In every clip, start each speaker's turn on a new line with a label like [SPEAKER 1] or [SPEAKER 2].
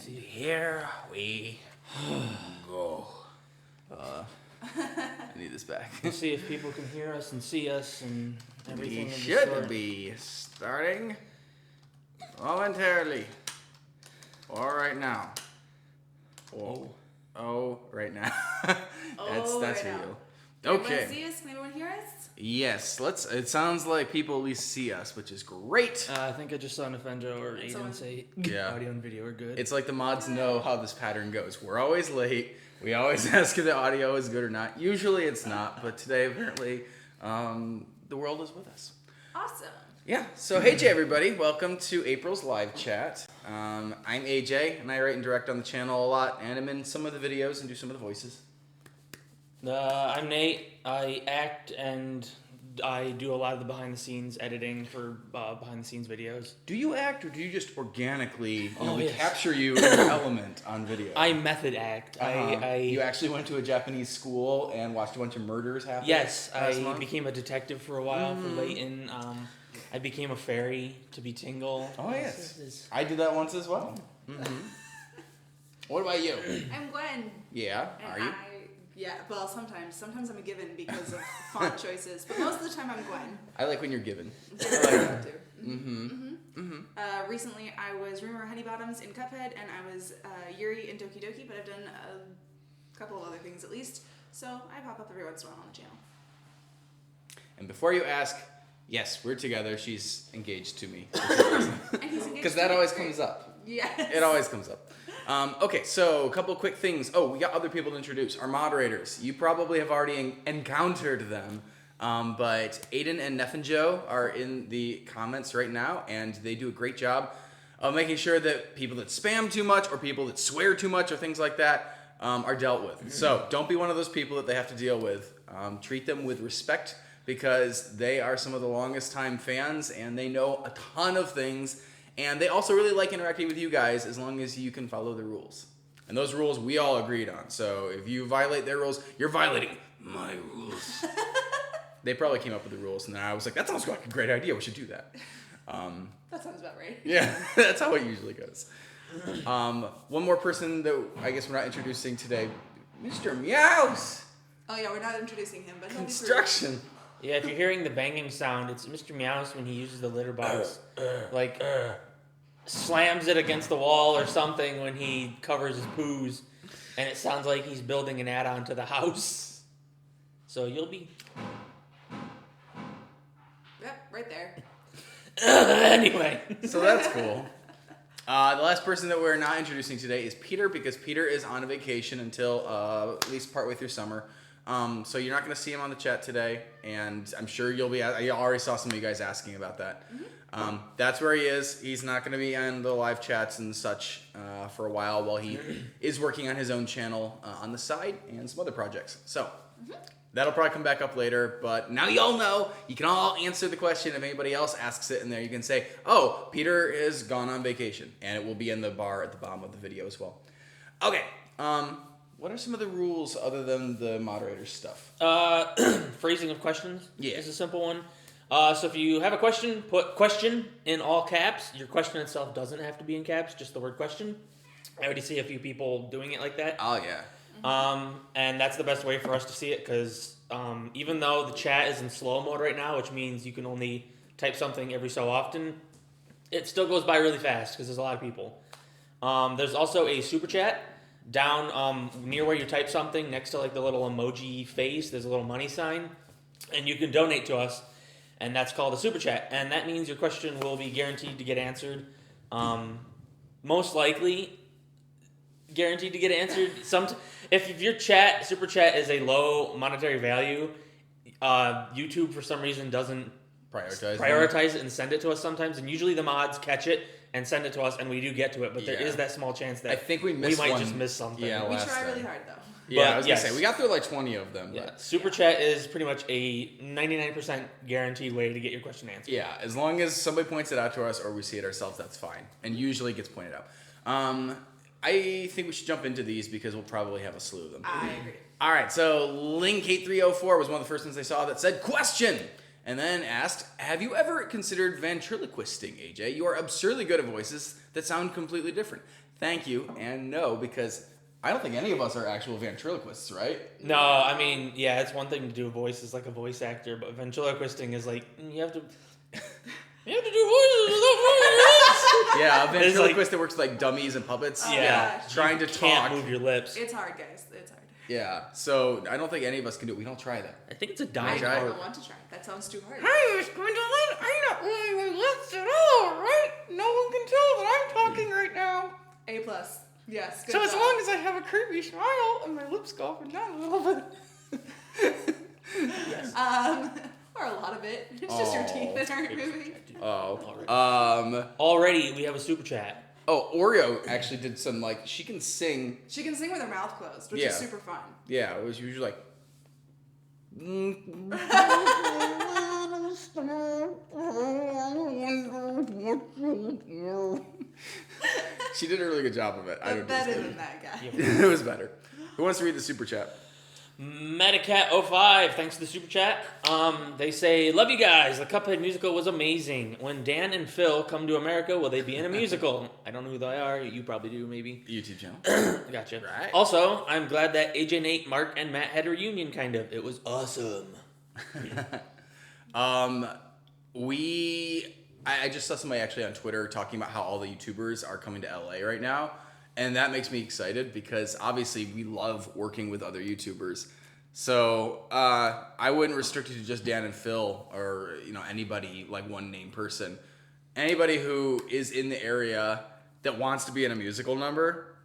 [SPEAKER 1] here we go. I need this back.
[SPEAKER 2] We'll see if people can hear us and see us and everything.
[SPEAKER 1] We
[SPEAKER 2] of the
[SPEAKER 1] should
[SPEAKER 2] sort.
[SPEAKER 1] be starting momentarily. Or right now. Oh, right now. that's
[SPEAKER 3] right
[SPEAKER 1] real.
[SPEAKER 3] now.
[SPEAKER 1] Okay.
[SPEAKER 3] Everyone see us? Can everyone hear us?
[SPEAKER 1] Yes, it sounds like people at least see us, which is great.
[SPEAKER 2] I think I just saw Nefendro or Aiden
[SPEAKER 3] Someone-
[SPEAKER 2] say
[SPEAKER 1] Yeah.
[SPEAKER 2] audio and video are good.
[SPEAKER 1] It's like the mods know how this pattern goes. We're always late. We always ask if the audio is good or not. Usually it's not, but today apparently the world is with us.
[SPEAKER 3] Awesome.
[SPEAKER 1] Yeah, so hey Jay everybody, welcome to April's live chat. I'm AJ and I write and direct on the channel a lot and I'm in some of the videos and do some of the voices.
[SPEAKER 2] I'm Nate. I act and I do a lot of the behind-the-scenes editing for behind-the-scenes videos.
[SPEAKER 1] Do you act or do you just organically we
[SPEAKER 2] yes.
[SPEAKER 1] capture you in your element on video?
[SPEAKER 2] I method act.
[SPEAKER 1] You actually went to a Japanese school and watched a bunch of murders happen?
[SPEAKER 2] Yes,
[SPEAKER 1] last
[SPEAKER 2] I
[SPEAKER 1] month?
[SPEAKER 2] became a detective for a while for Leighton. I became a fairy to be Tingle.
[SPEAKER 1] Oh yes, I did that once as well. Mm-hmm. What about you?
[SPEAKER 3] I'm Gwen.
[SPEAKER 1] Yeah,
[SPEAKER 3] And
[SPEAKER 1] are you?
[SPEAKER 3] Well, sometimes I'm a given because of font choices, but most of the time I'm Gwen.
[SPEAKER 1] I like when you're given.
[SPEAKER 3] I like that too.
[SPEAKER 1] Mm-hmm.
[SPEAKER 3] Recently, I was Rumor Honeybottoms in Cuphead, and I was Yuri in Doki Doki, but I've done a couple of other things at least, so I pop up every once in a while on the channel.
[SPEAKER 1] And before you ask, yes, we're together. She's engaged to me.
[SPEAKER 3] And he's engaged
[SPEAKER 1] Because
[SPEAKER 3] to
[SPEAKER 1] that
[SPEAKER 3] me.
[SPEAKER 1] always comes up.
[SPEAKER 3] Yes.
[SPEAKER 1] It always comes up. Okay, so a couple quick things. Oh, we got other people to introduce. Our moderators. You probably have already encountered them, but Aiden and Nefenjo are in the comments right now, and they do a great job of making sure that people that spam too much or people that swear too much or things like that are dealt with. So don't be one of those people that they have to deal with. Treat them with respect because they are some of the longest time fans, and they know a ton of things. And they also really like interacting with you guys as long as you can follow the rules. And those rules we all agreed on. So if you violate their rules, you're violating my rules. They probably came up with the rules, and then I was like, that sounds like a great idea. We should do that.
[SPEAKER 3] That sounds about right.
[SPEAKER 1] Yeah, that's how it usually goes. One more person that I guess we're not introducing today, Mr. Meows.
[SPEAKER 3] Oh yeah, we're not introducing him, but he'll be
[SPEAKER 1] Construction.
[SPEAKER 2] Yeah, if you're hearing the banging sound, it's Mr. Meows when he uses the litter box. Slams it against the wall or something when he covers his poos. And it sounds like he's building an add-on to the house. So you'll be...
[SPEAKER 3] Yep, right there.
[SPEAKER 2] Anyway.
[SPEAKER 1] So that's cool. The last person that we're not introducing today is Peter because Peter is on a vacation until at least partway through summer. So you're not going to see him on the chat today, and I'm sure you'll be. I already saw some of you guys asking about that. That's where he is. He's not going to be on the live chats and such for a while he is working on his own channel on the side and some other projects. So that'll probably come back up later. But now y'all know. You can all answer the question if anybody else asks it in there. You can say, "Oh, Peter is gone on vacation," and it will be in the bar at the bottom of the video as well. Okay. What are some of the rules other than the moderator stuff?
[SPEAKER 2] Phrasing of questions
[SPEAKER 1] Yeah.
[SPEAKER 2] is a simple one. So if you have a question, put question in all caps. Your question itself doesn't have to be in caps, just the word question. I already see a few people doing it like that.
[SPEAKER 1] Oh, yeah.
[SPEAKER 2] And that's the best way for us to see it because even though the chat is in slow mode right now, which means you can only type something every so often, it still goes by really fast because there's a lot of people. There's also a super chat. Down near where you type something, next to like the little emoji face, there's a little money sign, and you can donate to us, and that's called a super chat, and that means your question will be guaranteed to get answered. Most likely, guaranteed to get answered. If your super chat is a low monetary value, YouTube for some reason doesn't prioritize it and send it to us sometimes, and usually the mods catch it and send it to us, and we do get to it, but there is that small chance that
[SPEAKER 1] I think we missed
[SPEAKER 2] might
[SPEAKER 1] one.
[SPEAKER 2] just miss something.
[SPEAKER 1] Yeah,
[SPEAKER 3] We
[SPEAKER 1] last
[SPEAKER 3] try
[SPEAKER 1] time.
[SPEAKER 3] really hard though.
[SPEAKER 1] Yeah,
[SPEAKER 2] But
[SPEAKER 1] I was
[SPEAKER 2] yes.
[SPEAKER 1] going to say, we got through like 20 of them.
[SPEAKER 2] Yeah,
[SPEAKER 1] But
[SPEAKER 2] super chat is pretty much a 99% guaranteed way to get your question answered.
[SPEAKER 1] yeah, as long as somebody points it out to us or we see it ourselves, that's fine. And usually it gets pointed out. I think we should jump into these because we'll probably have a slew of them.
[SPEAKER 3] I agree.
[SPEAKER 1] All right, so Link8304 was one of the first ones they saw that said, question! And then asked, have you ever considered ventriloquisting, AJ? You are absurdly good at voices that sound completely different. thank you, and no, because I don't think any of us are actual ventriloquists, right?
[SPEAKER 2] No, I mean, yeah, it's one thing to do voices like a voice actor, but ventriloquisting is like you have to do voices without moving your lips.
[SPEAKER 1] Yeah, a
[SPEAKER 2] It's
[SPEAKER 1] ventriloquist that works with, like dummies and puppets.
[SPEAKER 3] Oh,
[SPEAKER 2] Yeah,
[SPEAKER 3] gosh.
[SPEAKER 1] Trying to
[SPEAKER 2] Can't
[SPEAKER 1] talk.
[SPEAKER 2] move your lips.
[SPEAKER 3] It's hard, guys. It's hard.
[SPEAKER 1] Yeah, so I don't think any of us can do it. We don't try that.
[SPEAKER 2] I think it's a
[SPEAKER 3] I
[SPEAKER 2] dying
[SPEAKER 1] try?
[SPEAKER 3] don't
[SPEAKER 2] art.
[SPEAKER 3] want to try. That sounds too hard.
[SPEAKER 4] Hi, Miss Gwendolyn. I'm not moving my lips at all, right? No one can tell that I'm talking right now.
[SPEAKER 3] A plus. Yes. Good
[SPEAKER 4] So as
[SPEAKER 3] job.
[SPEAKER 4] long as I have a creepy smile and my lips go up and down a little bit.
[SPEAKER 3] Or a lot of it. It's just your teeth that aren't moving.
[SPEAKER 1] Oh.
[SPEAKER 2] Already, we have a super chat.
[SPEAKER 1] Oh, Oreo actually did some, like, she can sing.
[SPEAKER 3] She can sing with her mouth closed, which
[SPEAKER 1] Yeah.
[SPEAKER 3] is super fun.
[SPEAKER 1] Yeah, it was usually like. She did a really good job of it. I don't
[SPEAKER 3] Better
[SPEAKER 1] know.
[SPEAKER 3] than that guy.
[SPEAKER 1] It was better. Who wants to read the super chat?
[SPEAKER 2] Medicat05, thanks for the super chat. They say, love you guys. The Cuphead musical was amazing. When Dan and Phil come to America, will they be in a musical? I don't know who they are. You probably do, maybe.
[SPEAKER 1] YouTube channel.
[SPEAKER 2] Gotcha.
[SPEAKER 1] Right.
[SPEAKER 2] Also, I'm glad that AJ, Nate, Mark, and Matt had a reunion, kind of. It was awesome.
[SPEAKER 1] I just saw somebody actually on Twitter talking about how all the YouTubers are coming to LA right now. And that makes me excited because obviously we love working with other YouTubers. So I wouldn't restrict it to just Dan and Phil or anybody like one name person. Anybody who is in the area that wants to be in a musical number,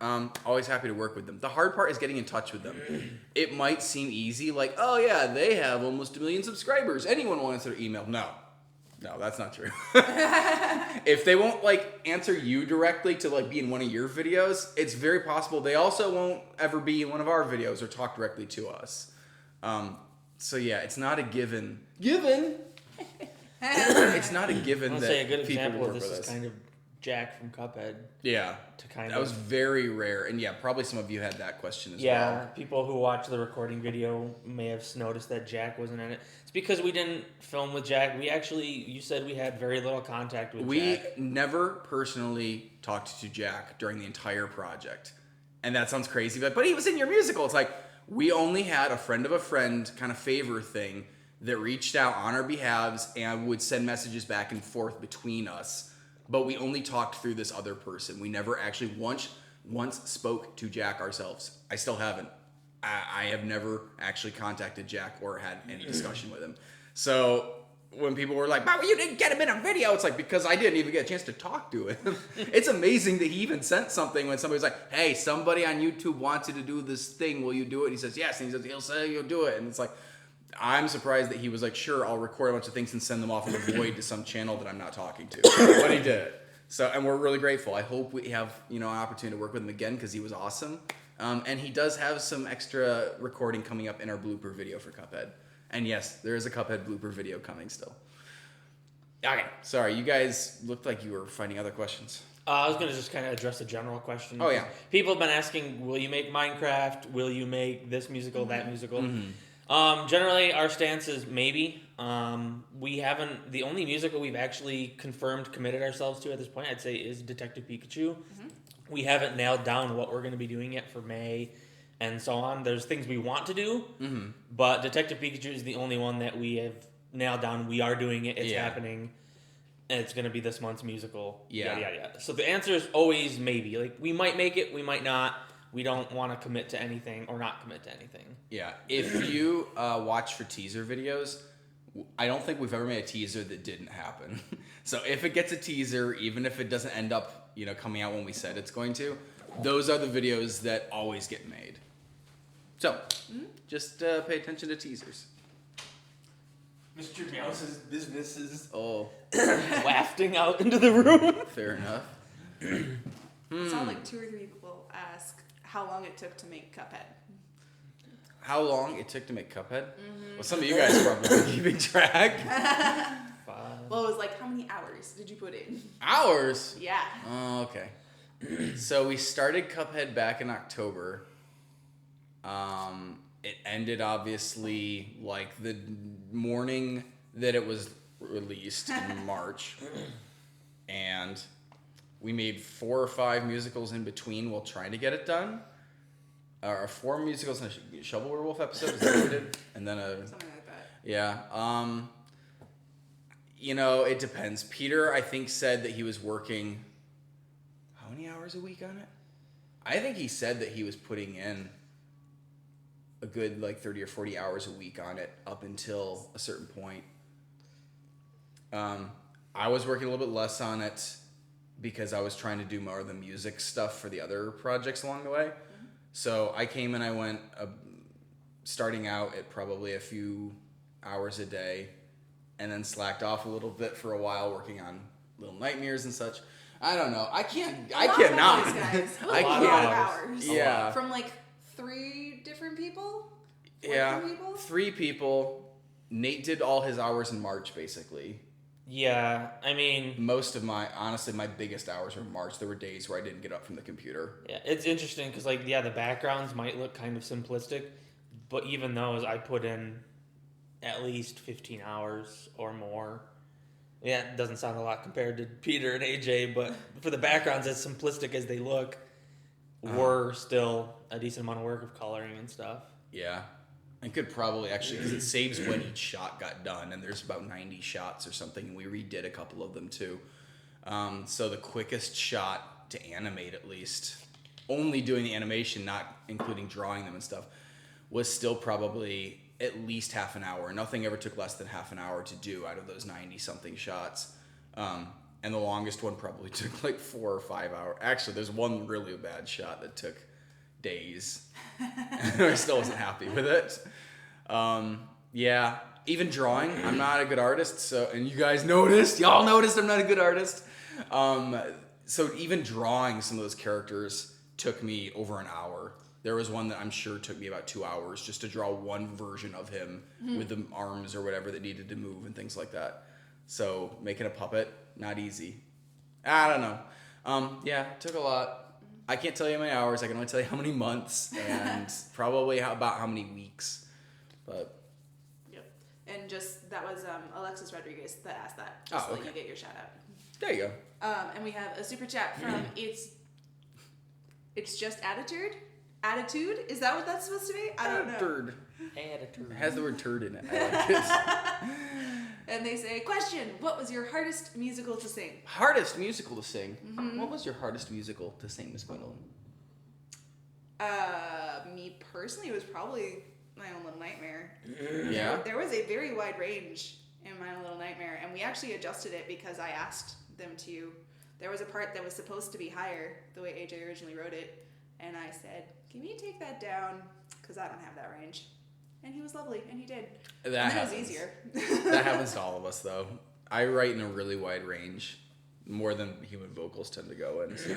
[SPEAKER 1] always happy to work with them. The hard part is getting in touch with them. It might seem easy, like, oh yeah, they have almost 1 million subscribers. Anyone will answer their email. No, that's not true. If they won't answer you directly to be in one of your videos, it's very possible they also won't ever be in one of our videos or talk directly to us. So yeah, it's not a given. It's not a given
[SPEAKER 2] I'll
[SPEAKER 1] that
[SPEAKER 2] say a good
[SPEAKER 1] people
[SPEAKER 2] example
[SPEAKER 1] work
[SPEAKER 2] of this
[SPEAKER 1] with
[SPEAKER 2] is
[SPEAKER 1] us.
[SPEAKER 2] kind of Jack from Cuphead.
[SPEAKER 1] Yeah,
[SPEAKER 2] To kind
[SPEAKER 1] that
[SPEAKER 2] of
[SPEAKER 1] was very rare, and yeah, probably some of you had that question as
[SPEAKER 2] Yeah,
[SPEAKER 1] well.
[SPEAKER 2] people who watch the recording video may have noticed that Jack wasn't in it. It's because we didn't film with Jack. You said we had very little contact with
[SPEAKER 1] We
[SPEAKER 2] Jack.
[SPEAKER 1] never personally talked to Jack during the entire project. And that sounds crazy, but he was in your musical. It's like, we only had a friend of a friend kind of favor thing that reached out on our behalves and would send messages back and forth between us. But we only talked through this other person. We never actually once spoke to Jack ourselves. I still haven't. I have never actually contacted Jack or had any discussion with him. So when people were like, "But you didn't get him in a video," it's like, because I didn't even get a chance to talk to him. It's amazing that he even sent something when somebody was like, "Hey, somebody on YouTube wanted to do this thing. Will you do it?" And he says, "Yes." And he'll say, "You'll do it." And it's like, I'm surprised that he was like, "Sure, I'll record a bunch of things and send them off in a void to some channel that I'm not talking to." But he did it. So, and we're really grateful. I hope we have, an opportunity to work with him again because he was awesome. And he does have some extra recording coming up in our blooper video for Cuphead. And yes, there is a Cuphead blooper video coming still. Okay, sorry, you guys looked like you were finding other questions.
[SPEAKER 2] I was going to just kind of address a general question.
[SPEAKER 1] Oh, yeah.
[SPEAKER 2] People have been asking, will you make Minecraft? Will you make this musical, that musical?
[SPEAKER 1] Mm-hmm.
[SPEAKER 2] Generally, our stance is maybe. We haven't. The only musical we've actually committed ourselves to at this point, I'd say, is Detective Pikachu. Mm-hmm. We haven't nailed down what we're going to be doing yet for May and so on. There's things we want to do, but Detective Pikachu is the only one that we have nailed down. We are doing it. It's happening. And it's going to be this month's musical.
[SPEAKER 1] Yeah.
[SPEAKER 2] Yada, yada, yada. So the answer is always maybe. We might make it. We might not. We don't want to commit to anything or not commit to anything.
[SPEAKER 1] Yeah, if you watch for teaser videos, I don't think we've ever made a teaser that didn't happen. So if it gets a teaser, even if it doesn't end up, coming out when we said it's going to, those are the videos that always get made. So just pay attention to teasers.
[SPEAKER 4] Mr. Mouse's business is...
[SPEAKER 1] Oh,
[SPEAKER 2] Wafting out into the room.
[SPEAKER 1] fair enough.
[SPEAKER 3] I saw 2 or 3 people ask how long it took to make Cuphead.
[SPEAKER 1] How long it took to make Cuphead? Well, some of you guys are probably keeping track.
[SPEAKER 3] Well, it was how many hours did you put in?
[SPEAKER 1] Hours?
[SPEAKER 3] Yeah.
[SPEAKER 1] Oh, okay. So we started Cuphead back in October. It ended obviously the morning that it was released in March. And we made 4 or 5 musicals in between while trying to get it done. Or 4 musicals and a Shovel Werewolf episode, is that what we did? And then
[SPEAKER 3] Something like that.
[SPEAKER 1] yeah. You know, it depends. Peter, I think, said that he was working how many hours a week on it? I think he said that he was putting in a good like 30 or 40 hours a week on it up until a certain point. I was working a little bit less on it because I was trying to do more of the music stuff for the other projects along the way. Mm-hmm. So I came and I went starting out at probably a few hours a day, and then slacked off a little bit for a while working on Little Nightmares and such. I don't know. I cannot.
[SPEAKER 3] Guys. It was
[SPEAKER 1] I
[SPEAKER 3] a lot
[SPEAKER 1] can't.
[SPEAKER 3] of hours.
[SPEAKER 1] Yeah.
[SPEAKER 3] From like 3 different people? 4
[SPEAKER 1] Yeah.
[SPEAKER 3] different people?
[SPEAKER 1] 3 people. Nate did all his hours in March, basically.
[SPEAKER 2] Yeah, I mean,
[SPEAKER 1] Honestly, my biggest hours were March. There were days where I didn't get up from the computer.
[SPEAKER 2] yeah, it's interesting because, like, yeah, the backgrounds might look kind of simplistic, but even those, I put in at least 15 hours or more. Yeah, it doesn't sound a lot compared to Peter and AJ, but for the backgrounds, as simplistic as they look, were still a decent amount of work of coloring and stuff.
[SPEAKER 1] Yeah. I could probably actually, because it saves when each shot got done, and there's about 90 shots or something, and we redid a couple of them too. So the quickest shot to animate, at least, only doing the animation, not including drawing them and stuff, was still probably at least half an hour. Nothing ever took less than half an hour to do out of those 90-something shots. And the longest one probably took like 4 or 5 hours. Actually, there's one really bad shot that took days. I still wasn't happy with it. Yeah, even drawing, I'm not a good artist. So, and you guys noticed, y'all noticed I'm not a good artist. So even drawing some of those characters took me over an hour. There was one that I'm sure took me about 2 hours just to draw one version of him with the arms or whatever that needed to move and things like that. So making a puppet, not easy. I don't know. Yeah, it took a lot. I can't tell you how many hours. I can only tell you how many months and probably about how many weeks. But
[SPEAKER 3] Yep. And just, that was Alexis Rodriguez that asked that.
[SPEAKER 1] Oh,
[SPEAKER 3] Just to let
[SPEAKER 1] okay.
[SPEAKER 3] you get your shout out.
[SPEAKER 1] there you go.
[SPEAKER 3] And we have a super chat from It's Just Attitude? Attitude? Is that what that's supposed to be? I don't know.
[SPEAKER 1] Turd.
[SPEAKER 2] Attitude.
[SPEAKER 1] It has the word turd in it. I like it.
[SPEAKER 3] And they say, question, what was your hardest musical to sing?
[SPEAKER 1] Hardest musical to sing. What was your hardest musical to sing, Miss Gwendolyn?
[SPEAKER 3] Me personally, it was probably My Own Little Nightmare.
[SPEAKER 1] Yeah.
[SPEAKER 3] There was a very wide range in My Own Little Nightmare, and we actually adjusted it because I asked them to. There was a part that was supposed to be higher, the way AJ originally wrote it, and I said, can you take that down? Because I don't have that range. And he was lovely, and he did.
[SPEAKER 1] That
[SPEAKER 3] and then
[SPEAKER 1] happens.
[SPEAKER 3] it was easier.
[SPEAKER 1] That happens to all of us, though. I write in a really wide range, more than human vocals tend to go in. So.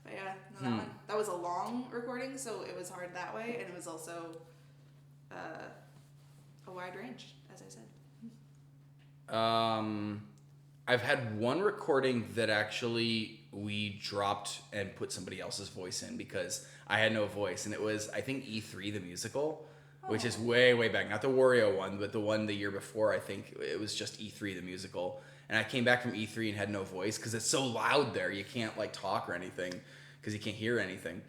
[SPEAKER 3] But yeah, no, that was a long recording, so it was hard that way, and it was also a wide range, as I said.
[SPEAKER 1] I've had one recording that actually we dropped and put somebody else's voice in because I had no voice, and it was, I think, E3 the musical, which is way, way back. Not the Wario one, but the one the year before. I think it was just E3 the musical. And I came back from E3 and had no voice because it's so loud there. You can't like talk or anything because you can't hear anything.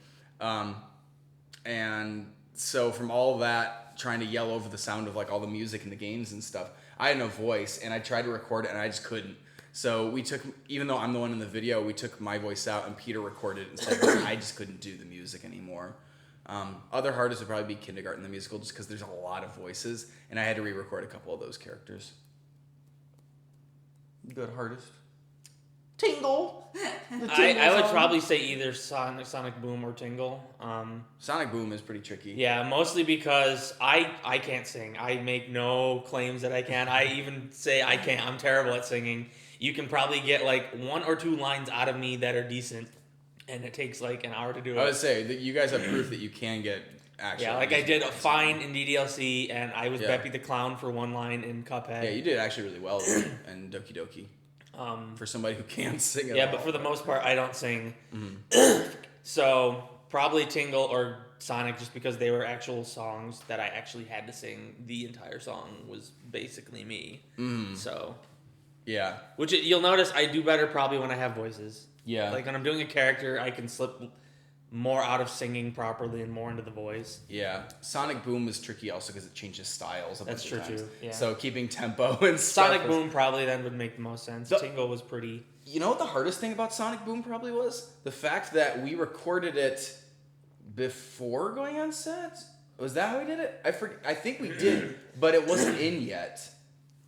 [SPEAKER 1] And so from all of that, trying to yell over the sound of like all the music and the games and stuff, I had no voice, and I tried to record it and I just couldn't. So we took, even though I'm the one in the video, we took my voice out and Peter recorded it instead because I just couldn't do the music anymore. Other hardest would probably be Kindergarten the musical, just because there's a lot of voices, and I had to re-record a couple of those characters. Good hardest.
[SPEAKER 4] Tingle.
[SPEAKER 2] I would probably say either Sonic Boom or Tingle.
[SPEAKER 1] Sonic Boom is pretty tricky.
[SPEAKER 2] Yeah, mostly because I can't sing. I make no claims that I can. I even say I can't. I'm terrible at singing. You can probably get like 1 or 2 lines out of me that are decent, and it takes like an hour to do it.
[SPEAKER 1] I would say that you guys have proof that you can get actual.
[SPEAKER 2] Yeah, like I did fine in DDLC, and I was
[SPEAKER 1] Yeah.
[SPEAKER 2] Beppy the Clown for 1 line in Cuphead.
[SPEAKER 1] Yeah, you did actually really well in Doki Doki. For somebody who can't sing at
[SPEAKER 2] Yeah,
[SPEAKER 1] all.
[SPEAKER 2] but for the most part, I don't sing.
[SPEAKER 1] Mm-hmm.
[SPEAKER 2] So probably Tingle or Sonic, just because they were actual songs that I actually had to sing. The entire song was basically me.
[SPEAKER 1] Mm-hmm.
[SPEAKER 2] So
[SPEAKER 1] Yeah.
[SPEAKER 2] Which you'll notice I do better probably when I have voices.
[SPEAKER 1] Yeah.
[SPEAKER 2] Like when I'm doing a character, I can slip more out of singing properly and more into the voice.
[SPEAKER 1] Yeah. Sonic Boom is tricky also because it changes styles.
[SPEAKER 2] That's true too. Yeah.
[SPEAKER 1] So keeping tempo and stuff.
[SPEAKER 2] Sonic Boom probably then would make the most sense.
[SPEAKER 1] The-
[SPEAKER 2] Tingle was pretty.
[SPEAKER 1] You know what the hardest thing about Sonic Boom probably was? The fact that we recorded it before going on set. Was that how we did it? I think we did, but it wasn't in yet.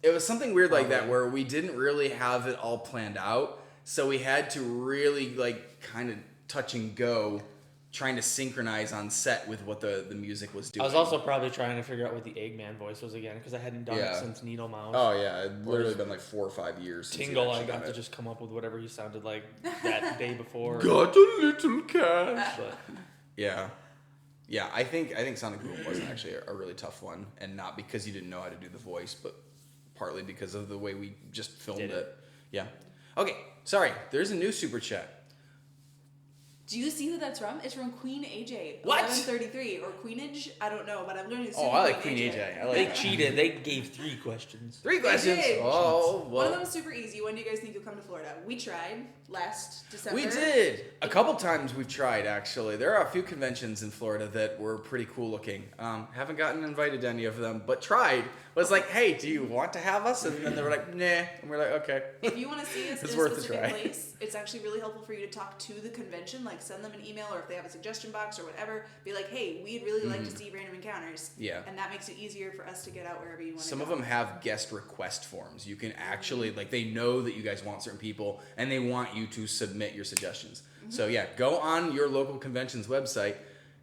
[SPEAKER 1] It was something weird like that where we didn't really have it all planned out, so we had to really like kind of touch and go, trying to synchronize on set with what the music was doing.
[SPEAKER 2] I was also probably trying to figure out what the Eggman voice was again because I hadn't done
[SPEAKER 1] Yeah.
[SPEAKER 2] it since Needle Mouse.
[SPEAKER 1] Oh yeah, it's literally been like 4 or 5 years. Since
[SPEAKER 2] Tingle,
[SPEAKER 1] we
[SPEAKER 2] I
[SPEAKER 1] actually
[SPEAKER 2] got to
[SPEAKER 1] it.
[SPEAKER 2] just come up with whatever he sounded like that day before.
[SPEAKER 1] Got a little cash.
[SPEAKER 2] But
[SPEAKER 1] Yeah. Yeah, I think Sonic Boom was actually a really tough one, and not because you didn't know how to do the voice, but partly because of the way we just filmed
[SPEAKER 2] Did
[SPEAKER 1] it.
[SPEAKER 2] it.
[SPEAKER 1] Yeah. Okay, sorry. There's a new super chat.
[SPEAKER 3] Do you see who that's from? It's from Queen AJ.
[SPEAKER 1] What?
[SPEAKER 3] 1133 or Queenage? I don't know, but I'm learning.
[SPEAKER 1] Oh, I like Queen AJ. I like
[SPEAKER 2] they
[SPEAKER 1] that.
[SPEAKER 2] cheated. They gave 3 questions.
[SPEAKER 1] 3 questions.
[SPEAKER 3] did.
[SPEAKER 1] Oh,
[SPEAKER 3] One of
[SPEAKER 1] well.
[SPEAKER 3] them is super easy. When do you guys think you'll come to Florida? We tried last December.
[SPEAKER 1] We did. A couple times we've tried, actually. There are a few conventions in Florida that were pretty cool looking. Haven't gotten invited to any of them, but tried. Was like, hey, do you want to have us? And then they were like, nah. And we're like, okay.
[SPEAKER 3] If you want to see us
[SPEAKER 1] It's
[SPEAKER 3] in a
[SPEAKER 1] worth a
[SPEAKER 3] specific
[SPEAKER 1] try.
[SPEAKER 3] place, it's actually really helpful for you to talk to the convention. Like send them an email, or if they have a suggestion box or whatever, be like, hey, we'd really like to see Random Encounters.
[SPEAKER 1] Yeah.
[SPEAKER 3] And that makes it easier for us to get out wherever you want to
[SPEAKER 1] Some
[SPEAKER 3] go.
[SPEAKER 1] of them have guest request forms. You can actually, like, they know that you guys want certain people and they want you to submit your suggestions. So, yeah, go on your local convention's website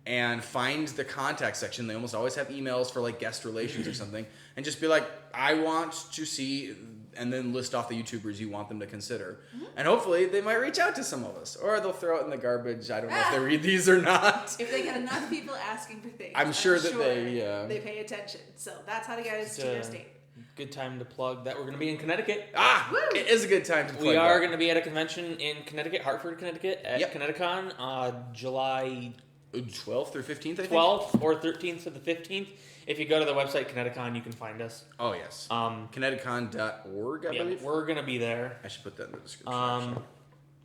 [SPEAKER 1] and find the contact section. They almost always have emails for, like, guest relations or something. And just be like, I want to see, and then list off the YouTubers you want them to consider. And hopefully they might reach out to some of us. Or they'll throw it in the garbage. I don't know if they read these or not.
[SPEAKER 3] If they get enough people asking for things,
[SPEAKER 1] I'm sure that they
[SPEAKER 3] they pay attention. So that's how to get us to your state.
[SPEAKER 2] Good time to plug that we're going to be in Connecticut.
[SPEAKER 1] It is a good time to play
[SPEAKER 2] We are
[SPEAKER 1] that.
[SPEAKER 2] going to be at a convention in Connecticut, Hartford, Connecticut, at
[SPEAKER 1] Yep.
[SPEAKER 2] Connecticon, July
[SPEAKER 1] 12th or 15th, I think?
[SPEAKER 2] 12th or 13th to the 15th. If you go to the website Connecticon, you can find us.
[SPEAKER 1] Oh, yes. Kineticon.org, I
[SPEAKER 2] Yeah,
[SPEAKER 1] believe.
[SPEAKER 2] we're going to be there.
[SPEAKER 1] I should put that in the description. actually.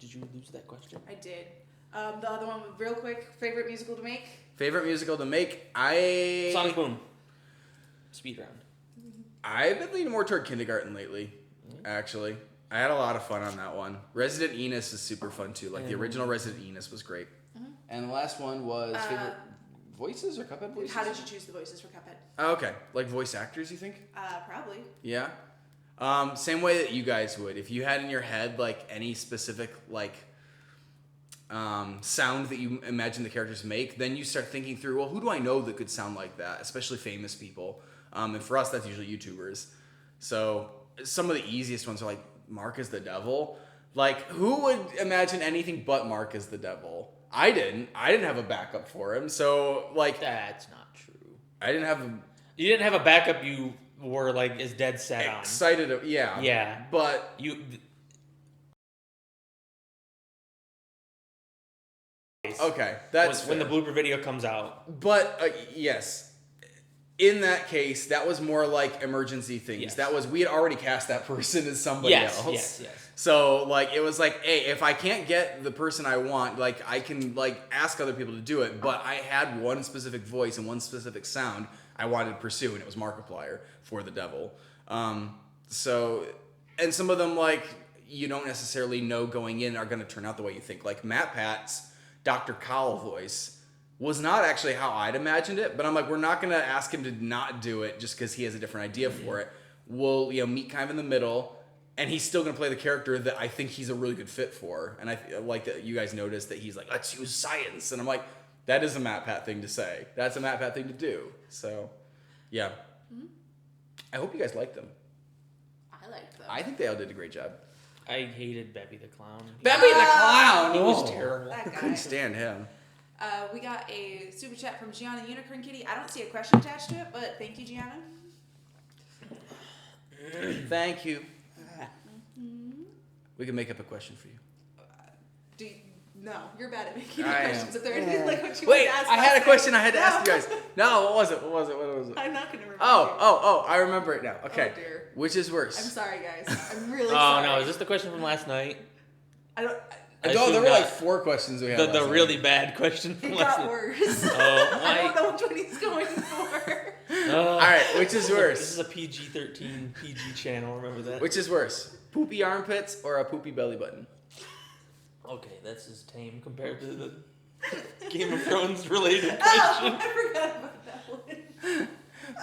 [SPEAKER 2] Did you lose that question?
[SPEAKER 3] I did. The other one, real quick, favorite musical to make?
[SPEAKER 1] Favorite musical to make?
[SPEAKER 2] Sonic Boom. Speed round.
[SPEAKER 1] I've been leaning more toward Kindergarten lately, actually. I had a lot of fun on that one. Resident Enos is super fun, too. Like, the original Resident Enos was great. And the last one was favorite voices or Cuphead voices?
[SPEAKER 3] How did you choose the voices for Cuphead?
[SPEAKER 1] Oh, okay. Like voice actors, you think?
[SPEAKER 3] Probably.
[SPEAKER 1] Yeah. Same way that you guys would. If you had in your head like any specific like sound that you imagine the characters make, then you start thinking through, well, who do I know that could sound like that? Especially famous people. And for us, that's usually YouTubers. So some of the easiest ones are like Mark as the Devil. Like, who would imagine anything but Mark as the Devil? I didn't. I didn't have a backup for him. So like,
[SPEAKER 2] That's not true.
[SPEAKER 1] I didn't have a
[SPEAKER 2] You didn't have a backup you were like as dead set on.
[SPEAKER 1] excited. Yeah.
[SPEAKER 2] Yeah.
[SPEAKER 1] But
[SPEAKER 2] You.
[SPEAKER 1] okay, that's
[SPEAKER 2] when the
[SPEAKER 1] fair.
[SPEAKER 2] blooper video comes out.
[SPEAKER 1] But yes, in that case, that was more like emergency things.
[SPEAKER 2] Yes.
[SPEAKER 1] That was we had already cast that person as somebody
[SPEAKER 2] Yes,
[SPEAKER 1] else.
[SPEAKER 2] yes, yes.
[SPEAKER 1] So like it was like, hey, if I can't get the person I want, like I can like ask other people to do it. But I had one specific voice and one specific sound I wanted to pursue, and it was Markiplier for the Devil. So, and some of them like you don't necessarily know going in are going to turn out the way you think. Like Matt Pat's Dr. Cowell voice was not actually how I'd imagined it, but I'm like, we're not going to ask him to not do it just because he has a different idea for it. We'll, meet kind of in the middle, and he's still going to play the character that I think he's a really good fit for. And I like that you guys noticed that he's like, let's use science. And I'm like, that is a Matt Pat thing to say. That's a Matt Pat thing to do. So, yeah. I hope you guys liked them.
[SPEAKER 3] I like them.
[SPEAKER 1] I think they all did a great job.
[SPEAKER 2] I hated Bebby the Clown.
[SPEAKER 1] Bebby the Clown!
[SPEAKER 2] He was
[SPEAKER 1] Oh,
[SPEAKER 2] terrible.
[SPEAKER 3] That guy.
[SPEAKER 1] Couldn't stand him.
[SPEAKER 3] We got a super chat from Gianna Unicorn Kitty. I don't see a question attached to it, but thank you, Gianna.
[SPEAKER 1] Thank you. We can make up a question for you.
[SPEAKER 3] No, you're bad at making
[SPEAKER 1] I am.
[SPEAKER 3] questions. If they're anything like what you
[SPEAKER 1] Wait,
[SPEAKER 3] would ask
[SPEAKER 1] I had a
[SPEAKER 3] last
[SPEAKER 1] question
[SPEAKER 3] night.
[SPEAKER 1] I had to ask you guys. No, what was it? What was it?
[SPEAKER 3] I'm not gonna remember.
[SPEAKER 1] Oh, I remember it now. Okay.
[SPEAKER 3] Oh, dear.
[SPEAKER 1] Which is worse?
[SPEAKER 3] I'm sorry, guys. I'm really
[SPEAKER 2] Oh
[SPEAKER 3] sorry.
[SPEAKER 2] no, is this the question from last night?
[SPEAKER 3] I don't.
[SPEAKER 2] I
[SPEAKER 1] No, there
[SPEAKER 2] assume
[SPEAKER 1] were like
[SPEAKER 2] not.
[SPEAKER 1] 4 questions we had.
[SPEAKER 2] The
[SPEAKER 1] last night.
[SPEAKER 2] really bad question from
[SPEAKER 3] It
[SPEAKER 2] last
[SPEAKER 3] got
[SPEAKER 2] night.
[SPEAKER 3] worse.
[SPEAKER 2] Oh,
[SPEAKER 3] I don't know which one he's going for.
[SPEAKER 2] All
[SPEAKER 1] right, which is worse?
[SPEAKER 2] This is a PG-13 PG channel. Remember that?
[SPEAKER 1] Which is worse? Poopy armpits or a poopy belly button?
[SPEAKER 2] Okay, that's just tame compared to the Game of Thrones related
[SPEAKER 3] Oh,
[SPEAKER 2] question.
[SPEAKER 3] I forgot about that one.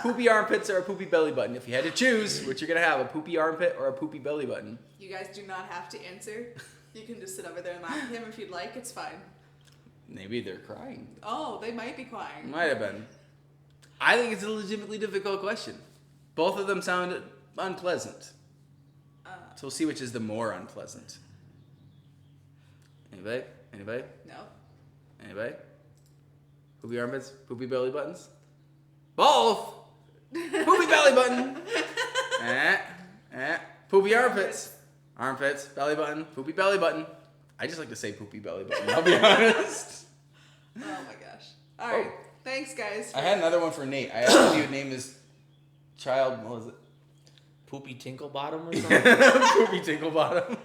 [SPEAKER 1] Poopy armpits or a poopy belly button? If you had to choose, what you're gonna have, a poopy armpit or a poopy belly button?
[SPEAKER 3] You guys do not have to answer. You can just sit over there and laugh at him if you'd like. It's fine.
[SPEAKER 1] Maybe they're crying.
[SPEAKER 3] Oh, they might be crying.
[SPEAKER 1] Might have been. I think it's a legitimately difficult question. Both of them sound unpleasant. So we'll see which is the more unpleasant. Anybody? Anybody?
[SPEAKER 3] No.
[SPEAKER 1] Anybody? Poopy armpits? Poopy belly buttons? Both! Poopy belly button! Poopy armpits. Armpits, belly button, poopy belly button. I just like to say poopy belly button, I'll be honest.
[SPEAKER 3] Oh my gosh. All right. Thanks, guys.
[SPEAKER 1] I had another one for Nate. I asked if he would name his child, what was it?
[SPEAKER 2] Poopy Tinkle Bottom or something?
[SPEAKER 1] Poopy Tinkle Bottom.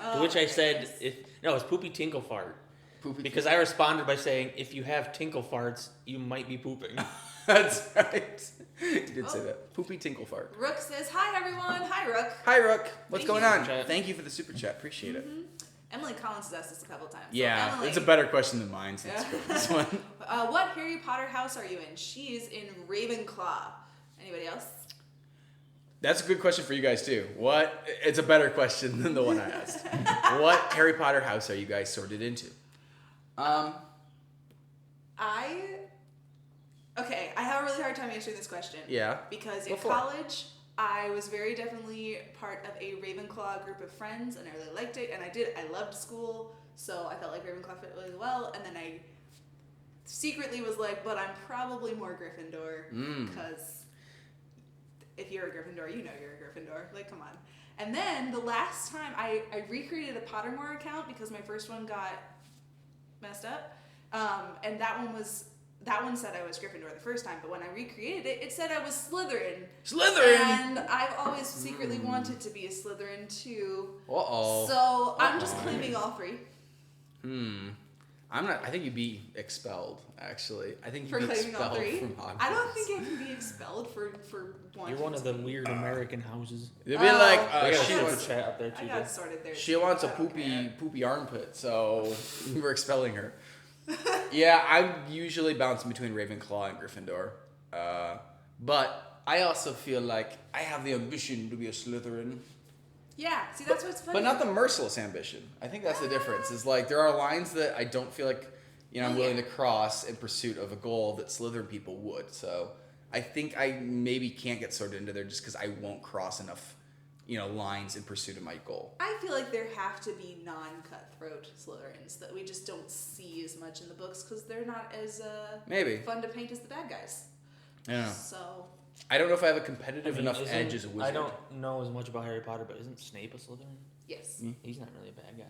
[SPEAKER 3] Oh,
[SPEAKER 2] To which I
[SPEAKER 3] my
[SPEAKER 2] said,
[SPEAKER 3] goodness.
[SPEAKER 2] it's Poopy Tinkle Fart.
[SPEAKER 1] Poopy
[SPEAKER 2] Because I responded by saying, if you have tinkle farts, you might be pooping.
[SPEAKER 1] That's right. You did say that. Poopy Tinkle Fart.
[SPEAKER 3] Rook says, hi, everyone. Hi, Rook.
[SPEAKER 1] Hi, Rook. What's
[SPEAKER 3] Thank
[SPEAKER 1] going
[SPEAKER 3] you.
[SPEAKER 1] on?
[SPEAKER 2] Chat.
[SPEAKER 1] Thank you for the super chat. Appreciate it.
[SPEAKER 3] Emily Collins has asked this a couple times. So
[SPEAKER 1] Yeah,
[SPEAKER 3] Emily,
[SPEAKER 1] it's a better question than mine, so let's
[SPEAKER 3] Yeah.
[SPEAKER 1] go with this one.
[SPEAKER 3] What Harry Potter house are you in? She's in Ravenclaw. Anybody else?
[SPEAKER 1] That's a good question for you guys too. It's a better question than the one I asked. What Harry Potter house are you guys sorted into?
[SPEAKER 3] Okay, I have a really hard time answering this question.
[SPEAKER 1] Yeah.
[SPEAKER 3] Because
[SPEAKER 1] Go
[SPEAKER 3] in
[SPEAKER 1] for it.
[SPEAKER 3] college, I was very definitely part of a Ravenclaw group of friends, and I really liked it. And I loved school, so I felt like Ravenclaw fit really well. And then I secretly was like, but I'm probably more Gryffindor, because if you're a Gryffindor, you know you're a Gryffindor. Like, come on. And then the last time I recreated a Pottermore account because my first one got messed up, and that one said I was Gryffindor the first time, but when I recreated it, it said I was Slytherin.
[SPEAKER 1] Slytherin!
[SPEAKER 3] And I've always secretly wanted to be a Slytherin too.
[SPEAKER 1] Uh-oh.
[SPEAKER 3] So I'm just claiming all three
[SPEAKER 1] I'm not. I think you'd be expelled. Actually, I think you'd
[SPEAKER 3] for
[SPEAKER 1] be
[SPEAKER 3] claiming all
[SPEAKER 1] expelled
[SPEAKER 3] three.
[SPEAKER 1] from Hogwarts.
[SPEAKER 3] I don't think I can be expelled for one.
[SPEAKER 2] You're one of the weird American houses.
[SPEAKER 1] They'd be like,
[SPEAKER 2] We got a
[SPEAKER 1] she
[SPEAKER 2] super
[SPEAKER 1] wants,
[SPEAKER 2] chat up there
[SPEAKER 3] I
[SPEAKER 2] too.
[SPEAKER 3] got
[SPEAKER 2] dude.
[SPEAKER 3] sorted there.
[SPEAKER 1] she
[SPEAKER 3] too.
[SPEAKER 1] wants a
[SPEAKER 3] I don't care.
[SPEAKER 1] poopy armpit, so we're expelling her. Yeah, I usually bounce between Ravenclaw and Gryffindor, but I also feel like I have the ambition to be a Slytherin.
[SPEAKER 3] Yeah, see that's what's funny.
[SPEAKER 1] But not the merciless ambition. I think that's the difference. Is like there are lines that I don't feel like I'm willing to cross in pursuit of a goal that Slytherin people would. So I think I maybe can't get sorted into there just because I won't cross enough, lines in pursuit of my goal.
[SPEAKER 3] I feel like there have to be non-cutthroat Slytherins that we just don't see as much in the books because they're not as
[SPEAKER 1] Maybe.
[SPEAKER 3] fun to paint as the bad guys.
[SPEAKER 1] I don't know.
[SPEAKER 3] So
[SPEAKER 1] I don't know if I have a competitive enough
[SPEAKER 2] isn't-
[SPEAKER 1] edge as a wizard.
[SPEAKER 2] I don't know as much about Harry Potter, but isn't Snape a Slytherin?
[SPEAKER 3] yes,
[SPEAKER 2] He's not really a bad guy.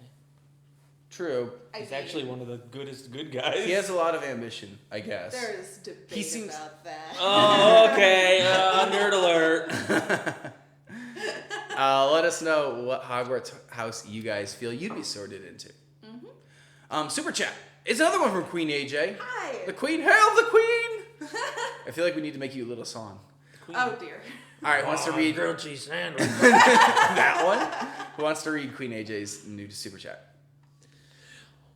[SPEAKER 1] True.
[SPEAKER 2] He's actually one of the good guys.
[SPEAKER 1] He has a lot of ambition, I guess.
[SPEAKER 3] There is debate
[SPEAKER 1] He seems-
[SPEAKER 3] about that.
[SPEAKER 2] Oh, okay. Nerd alert.
[SPEAKER 1] Let us know what Hogwarts house you guys feel you'd be sorted into. Super chat. It's another one from Queen AJ.
[SPEAKER 3] Hi.
[SPEAKER 1] The Queen, hail the Queen! I feel like we need to make you a little song.
[SPEAKER 3] Oh dear.
[SPEAKER 1] All right, wants to read
[SPEAKER 2] grilled cheese sandwich.
[SPEAKER 1] that one? Who wants to read Queen AJ's new super chat?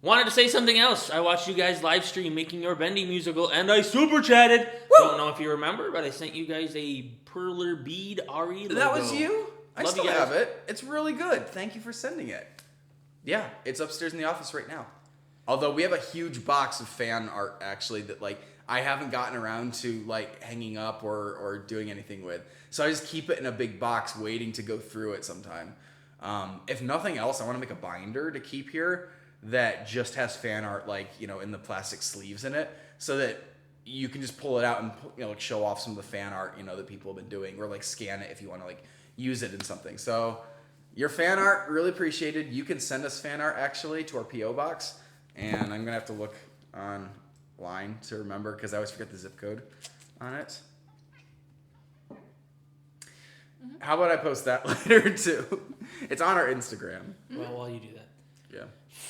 [SPEAKER 2] Wanted to say something else. I watched you guys live stream Making Your Bendy musical, and I super chatted. Don't know if you remember, but I sent you guys a Perler bead RE logo.
[SPEAKER 1] That was you? I
[SPEAKER 2] Love
[SPEAKER 1] still
[SPEAKER 2] you guys.
[SPEAKER 1] have it. It's really good. Thank you for sending it. Yeah, it's upstairs in the office right now. Although we have a huge box of fan art actually that I haven't gotten around to hanging up or doing anything with. So I just keep it in a big box waiting to go through it sometime. If nothing else, I want to make a binder to keep here that just has fan art in the plastic sleeves in it so that you can just pull it out and show off some of the fan art that people have been doing or scan it if you want to use it in something. So your fan art, really appreciated. You can send us fan art actually to our PO box. and I'm gonna have to look online to remember because I always forget the zip code on it. How about I post that later too? It's on our Instagram.
[SPEAKER 2] Well, while you do that.
[SPEAKER 1] Yeah.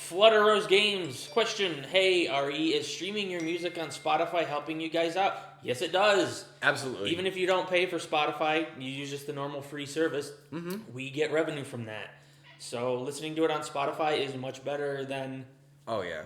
[SPEAKER 2] Flutterose Games. Question. Hey, RE, is streaming your music on Spotify helping you guys out? Yes, it does.
[SPEAKER 1] Absolutely.
[SPEAKER 2] Even if you don't pay for Spotify, you use just the normal free service, we get revenue from that. So listening to it on Spotify is much better than
[SPEAKER 1] Oh yeah.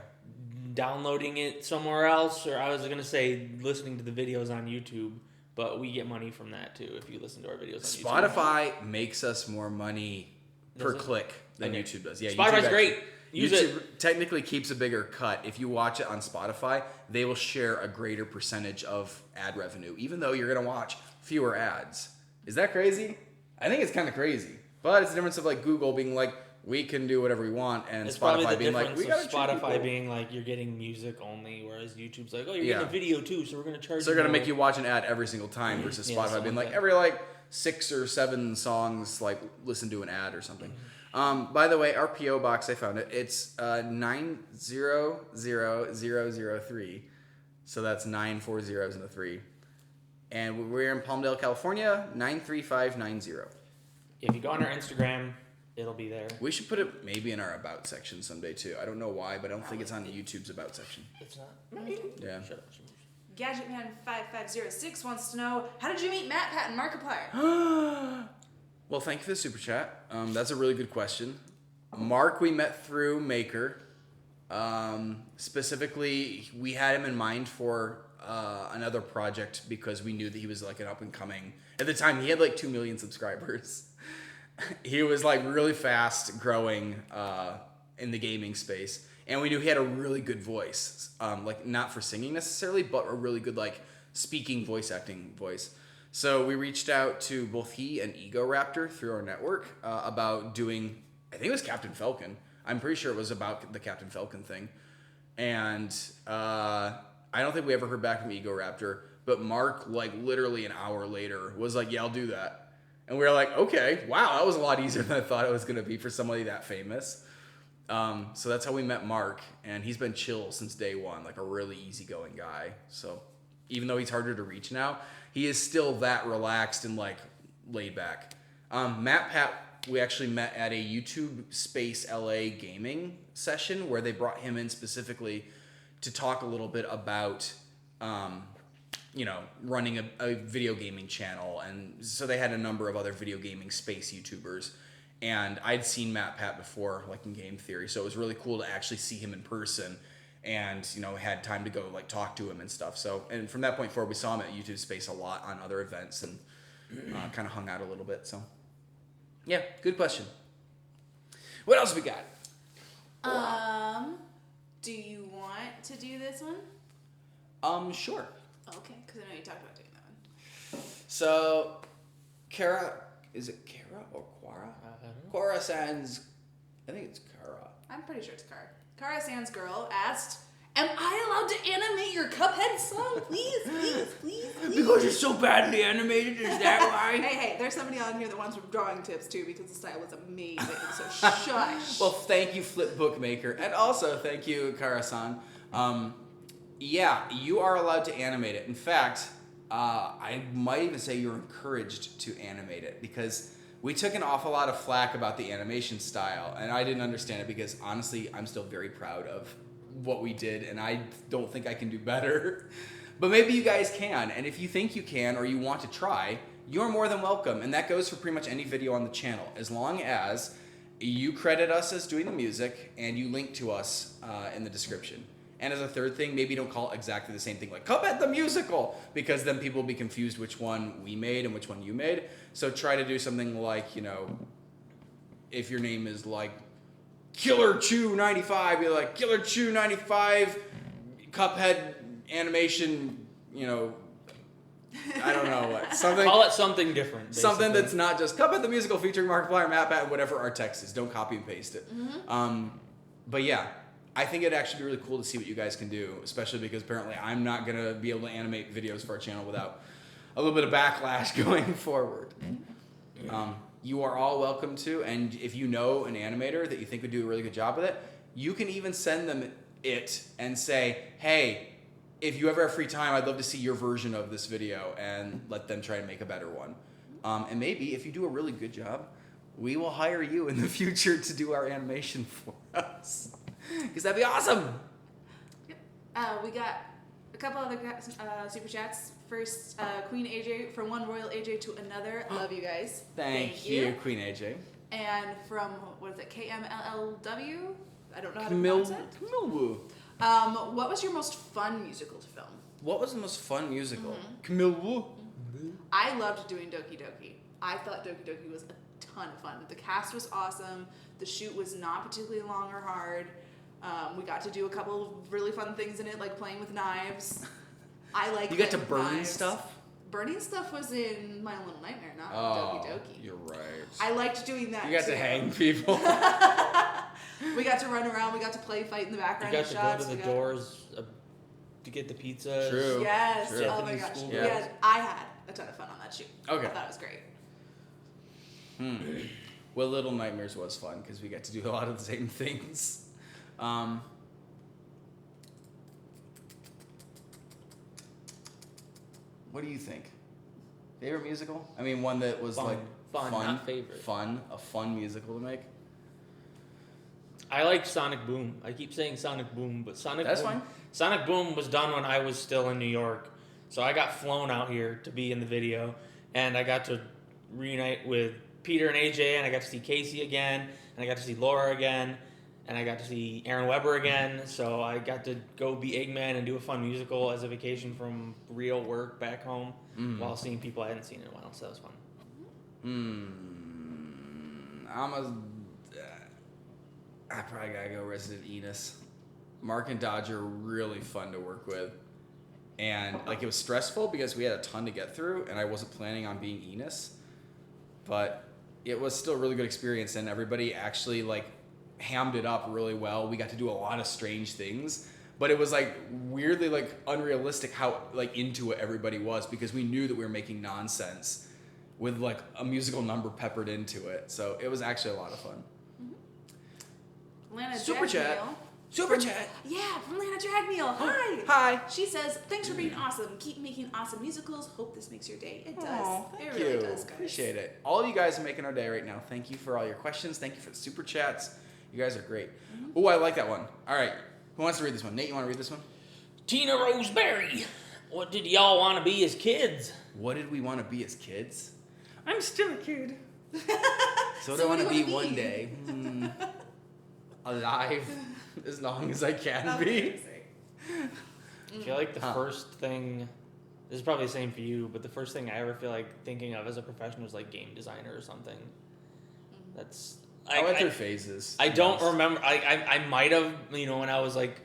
[SPEAKER 2] downloading it somewhere else, or I was going to say listening to the videos on YouTube, but we get money from that too if you listen to our videos on YouTube.
[SPEAKER 1] Spotify makes us more money per
[SPEAKER 2] Does it?
[SPEAKER 1] click than
[SPEAKER 2] Okay.
[SPEAKER 1] YouTube does. Yeah,
[SPEAKER 2] Spotify's
[SPEAKER 1] YouTube
[SPEAKER 2] great. Use
[SPEAKER 1] YouTube
[SPEAKER 2] it.
[SPEAKER 1] technically keeps a bigger cut. If you watch it on Spotify, they will share a greater percentage of ad revenue, even though you're gonna watch fewer ads. Is that crazy? I think it's kind of crazy, but it's the difference of like Google being like, we can do whatever we want, and
[SPEAKER 2] It's probably
[SPEAKER 1] Spotify
[SPEAKER 2] the
[SPEAKER 1] being like,
[SPEAKER 2] difference
[SPEAKER 1] we gotta
[SPEAKER 2] of
[SPEAKER 1] treat
[SPEAKER 2] Spotify
[SPEAKER 1] people.
[SPEAKER 2] being like you're getting music only, whereas YouTube's like, oh, you're
[SPEAKER 1] Yeah.
[SPEAKER 2] getting a video too, so we're going to charge
[SPEAKER 1] So they're gonna
[SPEAKER 2] more.
[SPEAKER 1] make you watch an ad every single time versus
[SPEAKER 2] Yeah,
[SPEAKER 1] Spotify
[SPEAKER 2] something
[SPEAKER 1] being like
[SPEAKER 2] like that.
[SPEAKER 1] every like 6 or 7 songs like listen to an ad or something. By the way, our PO box, I found it. It's 900003. So that's 9 4 zeros and a 3. And we're in Palmdale, California, 93590.
[SPEAKER 2] If you go on our Instagram, it'll be there.
[SPEAKER 1] We should put it maybe in our about section someday too. I don't know why, but I don't think it's on YouTube's about section.
[SPEAKER 2] It's not.
[SPEAKER 1] Yeah.
[SPEAKER 2] Shut up.
[SPEAKER 3] Gadgetman5506 wants to know, how did you meet Matt, Pat, and Markiplier?
[SPEAKER 1] Well, thank you for the super chat. That's a really good question. Mark, we met through Maker. Specifically, we had him in mind for another project because we knew that he was like an up and coming. At the time, he had like 2 million subscribers. He was like really fast growing in the gaming space, and we knew he had a really good voice. Like not for singing necessarily, but a really good like speaking voice acting voice. So we reached out to both he and Ego Raptor through our network about doing, I think it was Captain Falcon. I'm pretty sure it was about the Captain Falcon thing. And I don't think we ever heard back from Ego Raptor, but Mark, like literally an hour later, was like, yeah, I'll do that. And we were like, okay, wow, that was a lot easier than I thought it was going to be for somebody that famous. So that's how we met Mark, and he's been chill since day one, like a really easygoing guy. So even though he's harder to reach now, he is still that relaxed and like laid back. Matt Pat, we actually met at a YouTube Space LA gaming session where they brought him in specifically to talk a little bit about, running a video gaming channel. And so they had a number of other video gaming space YouTubers. And I'd seen Matt Pat before, like in Game Theory. So it was really cool to actually see him in person and, had time to go like talk to him and stuff. So, and from that point forward, we saw him at YouTube Space a lot on other events and kind of hung out a little bit. So, yeah, good question. What else we got?
[SPEAKER 3] Do you want to do this one?
[SPEAKER 1] Sure.
[SPEAKER 3] Okay, because I know you talked about doing that one.
[SPEAKER 1] So, Kara, is it Kara or Quara?
[SPEAKER 2] I don't know.
[SPEAKER 1] Quara Sans, I think it's Kara.
[SPEAKER 3] I'm pretty sure it's Kara. Kara Sans Girl asked, am I allowed to animate your Cuphead song? Please, please, please, please.
[SPEAKER 1] Because it's so badly animated, is that why?
[SPEAKER 3] Hey, there's somebody on here that wants some drawing tips too because the style was amazing. So shush.
[SPEAKER 1] Well, thank you, Flip Bookmaker, and also thank you, Kara-san. Yeah, you are allowed to animate it. In fact, I might even say you're encouraged to animate it because we took an awful lot of flack about the animation style, and I didn't understand it because honestly, I'm still very proud of what we did, and I don't think I can do better. But maybe you guys can, and if you think you can or you want to try, you're more than welcome, and that goes for pretty much any video on the channel, as long as you credit us as doing the music and you link to us in the description. And as a third thing, maybe don't call it exactly the same thing, like Cuphead the Musical, because then people will be confused which one we made and which one you made. So try to do something like, if your name is like Killer Chew 95, you're like Killer Chew 95, Cuphead animation, I don't know what. Something.
[SPEAKER 2] Call it something different.
[SPEAKER 1] Something
[SPEAKER 2] basically.
[SPEAKER 1] that's not just Cuphead the Musical featuring Markiplier, Matt Pat, and whatever our text is. Don't copy and paste it. But yeah, I think it'd actually be really cool to see what you guys can do, especially because apparently I'm not going to be able to animate videos for our channel without a little bit of backlash going forward. You are all welcome to, and if you know an animator that you think would do a really good job with it, you can even send them it and say, hey, if you ever have free time, I'd love to see your version of this video, and let them try and make a better one. And maybe if you do a really good job, we will hire you in the future to do our animation for us. Because that'd be awesome.
[SPEAKER 3] We got a couple other super chats. First, Queen AJ, from one royal AJ to another. Love you guys.
[SPEAKER 1] Thank you, Queen AJ.
[SPEAKER 3] And from, what is it, KMLLW? I don't know how to pronounce it.
[SPEAKER 1] Camille.
[SPEAKER 3] What was your most fun musical to film?
[SPEAKER 1] What was the most fun musical? Camille Wu.
[SPEAKER 3] I loved doing Doki Doki. I thought Doki Doki was a ton of fun. The cast was awesome. The shoot was not particularly long or hard. We got to do a couple of really fun things in it, like playing with knives. I like.
[SPEAKER 1] You got to
[SPEAKER 3] playing with
[SPEAKER 1] burn
[SPEAKER 3] knives.
[SPEAKER 1] stuff?
[SPEAKER 3] Burning stuff was in My Little Nightmare, not
[SPEAKER 1] Oh,
[SPEAKER 3] Doki Doki.
[SPEAKER 1] you're right.
[SPEAKER 3] I liked doing that.
[SPEAKER 1] You got
[SPEAKER 3] too.
[SPEAKER 1] to hang people.
[SPEAKER 3] We got to run around. We got to play fight in the
[SPEAKER 2] You
[SPEAKER 3] background.
[SPEAKER 2] got to go
[SPEAKER 3] shots.
[SPEAKER 2] to the
[SPEAKER 3] We got-
[SPEAKER 2] doors to get the pizza.
[SPEAKER 1] True.
[SPEAKER 3] Yes.
[SPEAKER 1] True.
[SPEAKER 3] Oh my
[SPEAKER 2] Japanese
[SPEAKER 3] gosh.
[SPEAKER 2] school
[SPEAKER 3] Yeah.
[SPEAKER 1] girls.
[SPEAKER 3] I had a ton of fun on that shoot.
[SPEAKER 1] Okay.
[SPEAKER 3] I thought it was great.
[SPEAKER 1] Well, Little Nightmares was fun because we got to do a lot of the same things. What do you think? Favorite musical? I mean, one that was
[SPEAKER 2] Fun.
[SPEAKER 1] like
[SPEAKER 2] Fun, not favorite.
[SPEAKER 1] A fun musical to make.
[SPEAKER 2] I liked Sonic Boom. I keep saying Sonic Boom, but
[SPEAKER 1] That's fine.
[SPEAKER 2] Sonic Boom was done when I was still in New York, so I got flown out here to be in the video, and I got to reunite with Peter and AJ, and I got to see Casey again, and I got to see Laura again, and I got to see Aaron Weber again. So I got to go be Eggman and do a fun musical as a vacation from real work back home, while seeing people I hadn't seen in a while. So that was fun.
[SPEAKER 1] I probably gotta go Resident Enos. Mark and Dodger are really fun to work with. And like it was stressful because we had a ton to get through and I wasn't planning on being Enos. But it was still a really good experience and everybody actually like hammed it up really well. We got to do a lot of strange things. But it was like weirdly like unrealistic how like into it everybody was because we knew that we were making nonsense with like a musical number peppered into it. So it was actually a lot of fun.
[SPEAKER 3] Lana
[SPEAKER 1] Super chat.
[SPEAKER 3] Dragmeal.
[SPEAKER 1] Super chat.
[SPEAKER 3] Yeah, from Lana Dragmeal. Hi.
[SPEAKER 1] Hi.
[SPEAKER 3] She says, thanks for being awesome. Keep making awesome musicals. Hope this makes your day. It does.
[SPEAKER 1] Aw, thank
[SPEAKER 3] it really
[SPEAKER 1] you.
[SPEAKER 3] does, guys.
[SPEAKER 1] Appreciate it. All you guys are making our day right now. Thank you for all your questions. Thank you for the super chats. You guys are great. Oh, I like that one. All right. Who wants to read this one? Nate, you want to read this one?
[SPEAKER 2] Tina Roseberry, what did y'all want to be as kids?
[SPEAKER 1] What did we want to be as kids?
[SPEAKER 4] I'm still a kid.
[SPEAKER 1] So,
[SPEAKER 3] So
[SPEAKER 1] I
[SPEAKER 3] what
[SPEAKER 1] want to
[SPEAKER 3] do you
[SPEAKER 1] be
[SPEAKER 3] wanna
[SPEAKER 1] one
[SPEAKER 3] be?
[SPEAKER 1] day. Alive as long as I can
[SPEAKER 3] Oh,
[SPEAKER 1] be.
[SPEAKER 2] I feel like the first thing, this is probably the same for you, but the first thing I ever feel like thinking of as a profession was like game designer or something. That's
[SPEAKER 1] I went through phases.
[SPEAKER 2] I don't
[SPEAKER 1] Yes.
[SPEAKER 2] remember. I might have, when I was like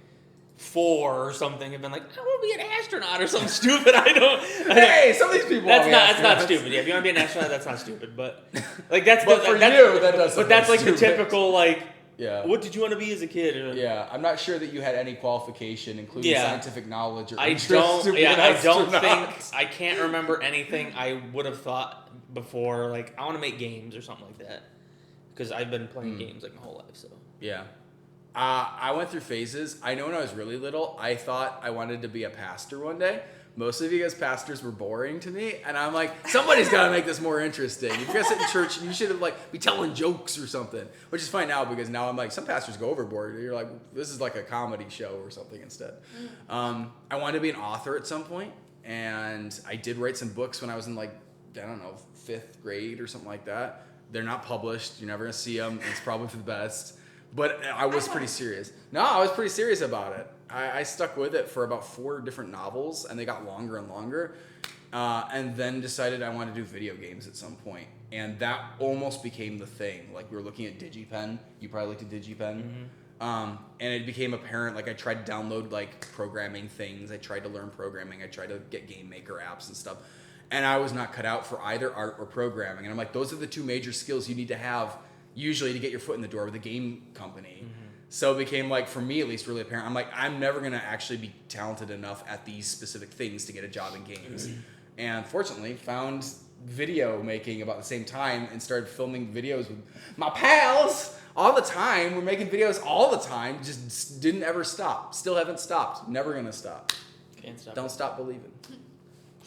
[SPEAKER 2] 4 or something, have been like, I want to be an astronaut or something stupid. I don't.
[SPEAKER 1] Hey, some of these people.
[SPEAKER 2] That's
[SPEAKER 1] want to be
[SPEAKER 2] not
[SPEAKER 1] astronauts.
[SPEAKER 2] stupid. Yeah, if you want to be an astronaut, that's not stupid. But like that's
[SPEAKER 1] But for
[SPEAKER 2] that's,
[SPEAKER 1] you, that does
[SPEAKER 2] But that's like
[SPEAKER 1] sound
[SPEAKER 2] the
[SPEAKER 1] stupid.
[SPEAKER 2] typical like.
[SPEAKER 1] Yeah.
[SPEAKER 2] What did you want to be as a kid?
[SPEAKER 1] Yeah, I'm not sure that you had any qualification, including
[SPEAKER 2] Yeah.
[SPEAKER 1] scientific knowledge or
[SPEAKER 2] I
[SPEAKER 1] interest
[SPEAKER 2] don't.
[SPEAKER 1] to be
[SPEAKER 2] Yeah,
[SPEAKER 1] an
[SPEAKER 2] I don't
[SPEAKER 1] astronaut.
[SPEAKER 2] think. I can't remember anything I would have thought before. Like I want to make games or something like that, because I've been playing games like my whole life. So
[SPEAKER 1] Yeah. I went through phases. I know when I was really little, I thought I wanted to be a pastor one day. Most of you guys pastors were boring to me, and I'm like, somebody's got to make this more interesting. If you guys sit in church, you should have like be telling jokes or something, which is fine now because now I'm like, some pastors go overboard. You're like, this is like a comedy show or something instead. I wanted to be an author at some point, and I did write some books when I was in like, I don't know, 5th grade or something like that. They're not published. You're never gonna see them. It's probably for the best. But I was pretty serious. No, I was pretty serious about it. I stuck with it for about 4 different novels, and they got longer and longer. And then decided I wanted to do video games at some point. And that almost became the thing. Like, we were looking at DigiPen. You probably looked at DigiPen. And it became apparent, like, I tried to download, like, programming things. I tried to learn programming. I tried to get Game Maker apps and stuff. And I was not cut out for either art or programming. And I'm like, those are the 2 major skills you need to have usually to get your foot in the door with a game company. So it became like, for me at least, really apparent. I'm like, I'm never going to actually be talented enough at these specific things to get a job in games. And fortunately found video making about the same time and started filming videos with my pals all the time. We're making videos all the time. Just didn't ever stop. Still haven't stopped. Never gonna stop.
[SPEAKER 2] Can't stop.
[SPEAKER 1] Don't stop believing.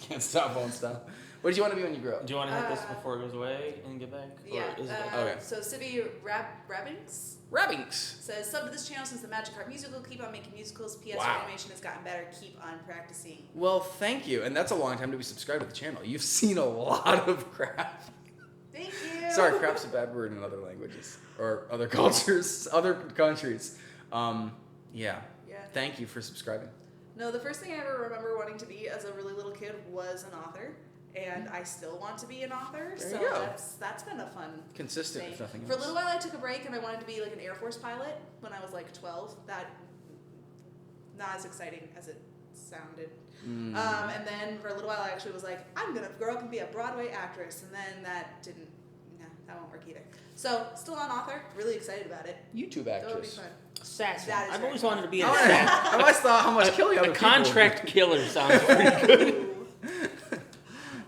[SPEAKER 1] Can't stop, won't stop. What did you want to be when you grew up?
[SPEAKER 2] Do you want to hit this before it goes away and get back?
[SPEAKER 3] Yeah.
[SPEAKER 2] Or is it
[SPEAKER 1] Okay.
[SPEAKER 3] So Sibby Rabbings
[SPEAKER 1] Rabbings.
[SPEAKER 3] says, sub to this channel since the Magikarp musical. Keep on making musicals. PS
[SPEAKER 1] Wow.
[SPEAKER 3] animation has gotten better. Keep on practicing.
[SPEAKER 1] Well, thank you. And that's a long time to be subscribed to the channel. You've seen a lot of crap.
[SPEAKER 3] Thank you.
[SPEAKER 1] Sorry, crap's a bad word in other languages or other cultures, other countries. Yeah.
[SPEAKER 3] Yeah.
[SPEAKER 1] Thank you for subscribing.
[SPEAKER 3] No, the first thing I ever remember wanting to be as a really little kid was an author, and I still want to be an author.
[SPEAKER 1] There
[SPEAKER 3] So
[SPEAKER 1] you go.
[SPEAKER 3] that's been a fun
[SPEAKER 1] Consistent,
[SPEAKER 3] thing.
[SPEAKER 1] if nothing
[SPEAKER 3] For a
[SPEAKER 1] else.
[SPEAKER 3] little while, I took a break, and I wanted to be like an Air Force pilot when I was like 12. That not as exciting as it sounded.
[SPEAKER 1] Mm.
[SPEAKER 3] And then for a little while, I actually was like, I'm gonna grow up and be a Broadway actress, and then that didn't. No, that won't work either. So still an author. Really excited about it.
[SPEAKER 1] YouTube
[SPEAKER 3] That would be
[SPEAKER 1] actress.
[SPEAKER 3] fun.
[SPEAKER 2] Assassin.
[SPEAKER 3] That is
[SPEAKER 2] I've
[SPEAKER 3] very
[SPEAKER 2] always
[SPEAKER 3] fun.
[SPEAKER 2] wanted to be an
[SPEAKER 1] Oh,
[SPEAKER 2] assassin.
[SPEAKER 1] yeah. I always thought how much killing other
[SPEAKER 2] A
[SPEAKER 1] people would be.
[SPEAKER 2] contract killer sounds pretty good.
[SPEAKER 3] Ooh.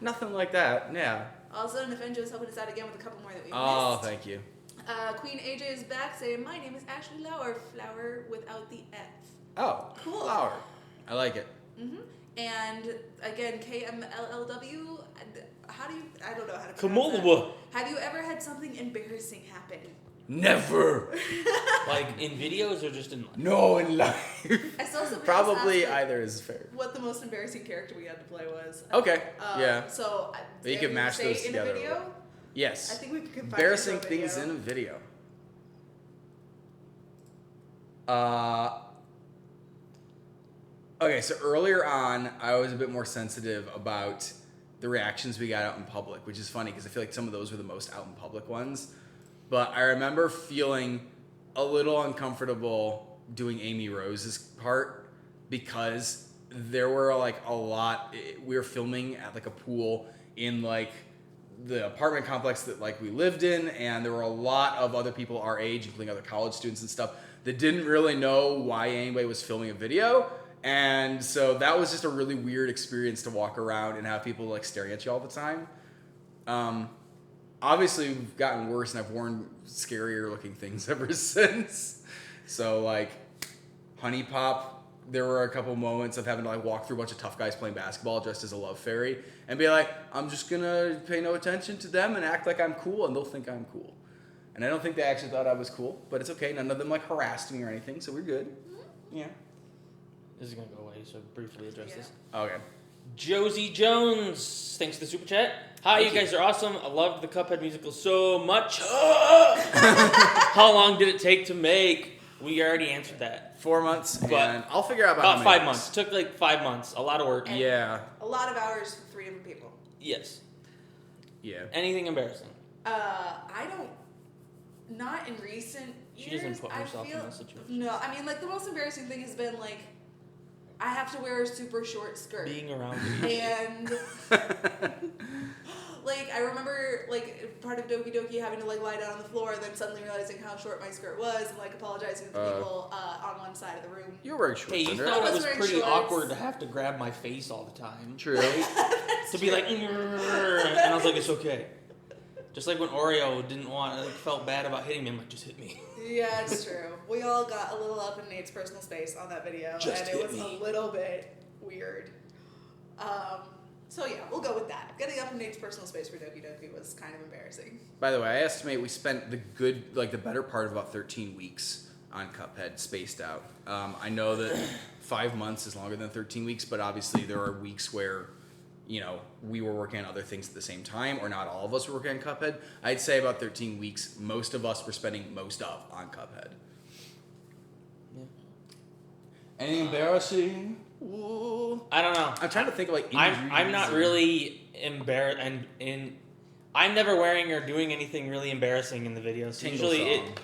[SPEAKER 1] Nothing like that. Yeah.
[SPEAKER 3] Also, Nefenjo is helping us out again with a couple more that we
[SPEAKER 1] Oh,
[SPEAKER 3] missed.
[SPEAKER 1] thank you.
[SPEAKER 3] Queen AJ is back saying, my name is Ashley Lauer, flower without the F.
[SPEAKER 1] Oh,
[SPEAKER 3] Cool.
[SPEAKER 1] flower. I like it.
[SPEAKER 3] Mm-hmm. And again, KMLLW, how do you, I don't know how to pronounce that.
[SPEAKER 2] Kamulwa.
[SPEAKER 3] Have you ever had something embarrassing happen?
[SPEAKER 1] Never.
[SPEAKER 2] Like in videos or just in life?
[SPEAKER 1] No, in life.
[SPEAKER 3] I saw somebody
[SPEAKER 1] Probably
[SPEAKER 3] else ask
[SPEAKER 1] either is fair.
[SPEAKER 3] what the most embarrassing character we had to play was.
[SPEAKER 1] Okay. Yeah.
[SPEAKER 3] So,
[SPEAKER 1] You
[SPEAKER 3] dare
[SPEAKER 1] could
[SPEAKER 3] we
[SPEAKER 1] match
[SPEAKER 3] say
[SPEAKER 1] those
[SPEAKER 3] in
[SPEAKER 1] together
[SPEAKER 3] a
[SPEAKER 1] a
[SPEAKER 3] video?
[SPEAKER 1] little. Yes.
[SPEAKER 3] I think we could find
[SPEAKER 1] Embarrassing
[SPEAKER 3] a
[SPEAKER 1] things
[SPEAKER 3] video.
[SPEAKER 1] in a video. Okay, so earlier on, I was a bit more sensitive about the reactions we got out in public, which is funny because I feel like some of those were the most out in public ones. But I remember feeling a little uncomfortable doing Amy Rose's part because there were like a lot. We were filming at like a pool in like the apartment complex that like we lived in, and there were a lot of other people our age, including other college students and stuff, that didn't really know why anybody was filming a video. And so that was just a really weird experience to walk around and have people like staring at you all the time. Obviously we've gotten worse, and I've worn scarier looking things ever since. So like Honey Pop, there were a couple moments of having to like walk through a bunch of tough guys playing basketball dressed as a love fairy and be like, I'm just gonna pay no attention to them and act like I'm cool, and they'll think I'm cool. And I don't think they actually thought I was cool, but it's okay. None of them like harassed me or anything, so we're good. Yeah.
[SPEAKER 2] This is gonna go away, so briefly address
[SPEAKER 3] Yeah.
[SPEAKER 2] this.
[SPEAKER 1] Okay.
[SPEAKER 2] Josie Jones, thanks to the super chat. Hi,
[SPEAKER 1] Thank
[SPEAKER 2] you
[SPEAKER 1] you.
[SPEAKER 2] guys are awesome. I loved the Cuphead musical so much. How long did it take to make? We already answered that.
[SPEAKER 1] 4 months,
[SPEAKER 2] But-
[SPEAKER 1] and I'll figure out
[SPEAKER 2] About
[SPEAKER 1] how
[SPEAKER 2] 5
[SPEAKER 1] many
[SPEAKER 2] months. Took like 5 months. A lot of work.
[SPEAKER 1] Yeah.
[SPEAKER 3] A lot of hours for 3 different people.
[SPEAKER 2] Yes.
[SPEAKER 1] Yeah.
[SPEAKER 2] Anything embarrassing?
[SPEAKER 3] I don't. Not in recent
[SPEAKER 2] She
[SPEAKER 3] years.
[SPEAKER 2] doesn't put herself
[SPEAKER 3] I
[SPEAKER 2] in
[SPEAKER 3] feel,
[SPEAKER 2] this situation.
[SPEAKER 3] No, I mean, like, the most embarrassing thing has been, like, I have to wear a super short skirt.
[SPEAKER 2] Being around you.
[SPEAKER 3] And, like, I remember, like, part of Doki Doki having to, like, lie down on the floor and then suddenly realizing how short my skirt was and, like, apologizing to the people on one side of the room.
[SPEAKER 1] You're wearing shorts.
[SPEAKER 2] Hey, you
[SPEAKER 1] under
[SPEAKER 2] thought
[SPEAKER 3] I
[SPEAKER 2] it
[SPEAKER 3] was
[SPEAKER 2] was
[SPEAKER 3] wearing
[SPEAKER 2] pretty
[SPEAKER 3] shorts.
[SPEAKER 2] awkward to have to grab my face all the time.
[SPEAKER 1] True.
[SPEAKER 2] To be like, and I was like, it's okay. Just like when Oreo didn't want, felt bad about hitting me, I'm like, just hit me.
[SPEAKER 3] Yeah, it's true. We all got a little up in Nate's personal space on that video,
[SPEAKER 2] Just
[SPEAKER 3] and it
[SPEAKER 2] hit
[SPEAKER 3] was
[SPEAKER 2] me.
[SPEAKER 3] a little bit weird. So yeah, we'll go with that. Getting up in Nate's personal space for Doki Doki was kind of embarrassing.
[SPEAKER 1] By the way, I estimate we spent the better part of about 13 weeks on Cuphead spaced out. I know that 5 months is longer than 13 weeks, but obviously there are weeks where, you know, we were working on other things at the same time, or not all of us were working on Cuphead. I'd say about 13 weeks, most of us were spending most of on Cuphead.
[SPEAKER 2] Yeah.
[SPEAKER 1] Anything embarrassing? Ooh.
[SPEAKER 2] I don't know.
[SPEAKER 1] I'm trying to think of like
[SPEAKER 2] I'm
[SPEAKER 1] injuries
[SPEAKER 2] not
[SPEAKER 1] and-
[SPEAKER 2] really embarrassed, and I'm never wearing or doing anything really embarrassing in the videos. So
[SPEAKER 1] Tingle
[SPEAKER 2] usually,
[SPEAKER 1] song.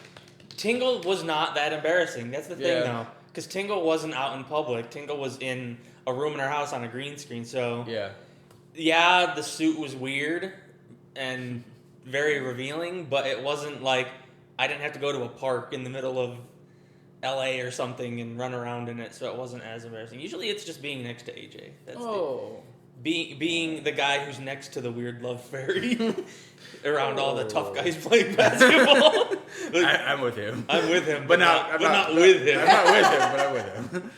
[SPEAKER 2] Tingle was not that embarrassing. That's the thing,
[SPEAKER 1] Yeah.
[SPEAKER 2] though, because Tingle wasn't out in public. Tingle was in a room in our house on a green screen. So
[SPEAKER 1] Yeah.
[SPEAKER 2] the suit was weird and very revealing, but it wasn't like I didn't have to go to a park in the middle of LA or something and run around in it, so it wasn't as embarrassing. Usually, it's just being next to AJ. That's
[SPEAKER 1] Oh.
[SPEAKER 2] being the guy who's next to the weird love fairy around all the tough guys playing basketball. Like,
[SPEAKER 1] I'm with him.
[SPEAKER 2] I'm with him,
[SPEAKER 1] But
[SPEAKER 2] but
[SPEAKER 1] not
[SPEAKER 2] not with him.
[SPEAKER 1] I'm not with him, but I'm with him.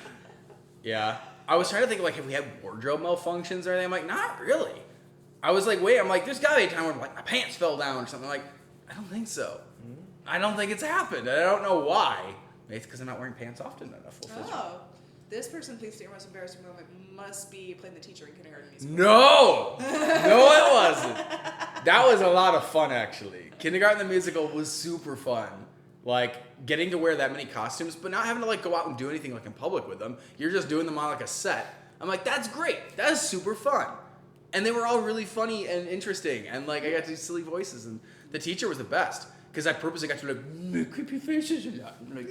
[SPEAKER 1] Yeah. I was trying to think of, like, if we had wardrobe malfunctions or anything. I'm like, not really. I was like, wait, I'm like, there's gotta be a time where, like, my pants fell down or something. Like, I don't think so. I don't think it's happened. I don't know why. Maybe it's because I'm not wearing pants often enough.
[SPEAKER 3] Oh, this person thinks their most embarrassing moment must be playing the teacher in kindergarten musical.
[SPEAKER 1] No! No, it wasn't. That was a lot of fun, actually. Kindergarten the Musical was super fun. Like, getting to wear that many costumes, but not having to, like, go out and do anything, like, in public with them. You're just doing them on, like, a set. I'm like, that's great. That is super fun. And they were all really funny and interesting. And, like, I got to do silly voices. And the teacher was the best. Because I purposely got to, like, make creepy faces and that. Like,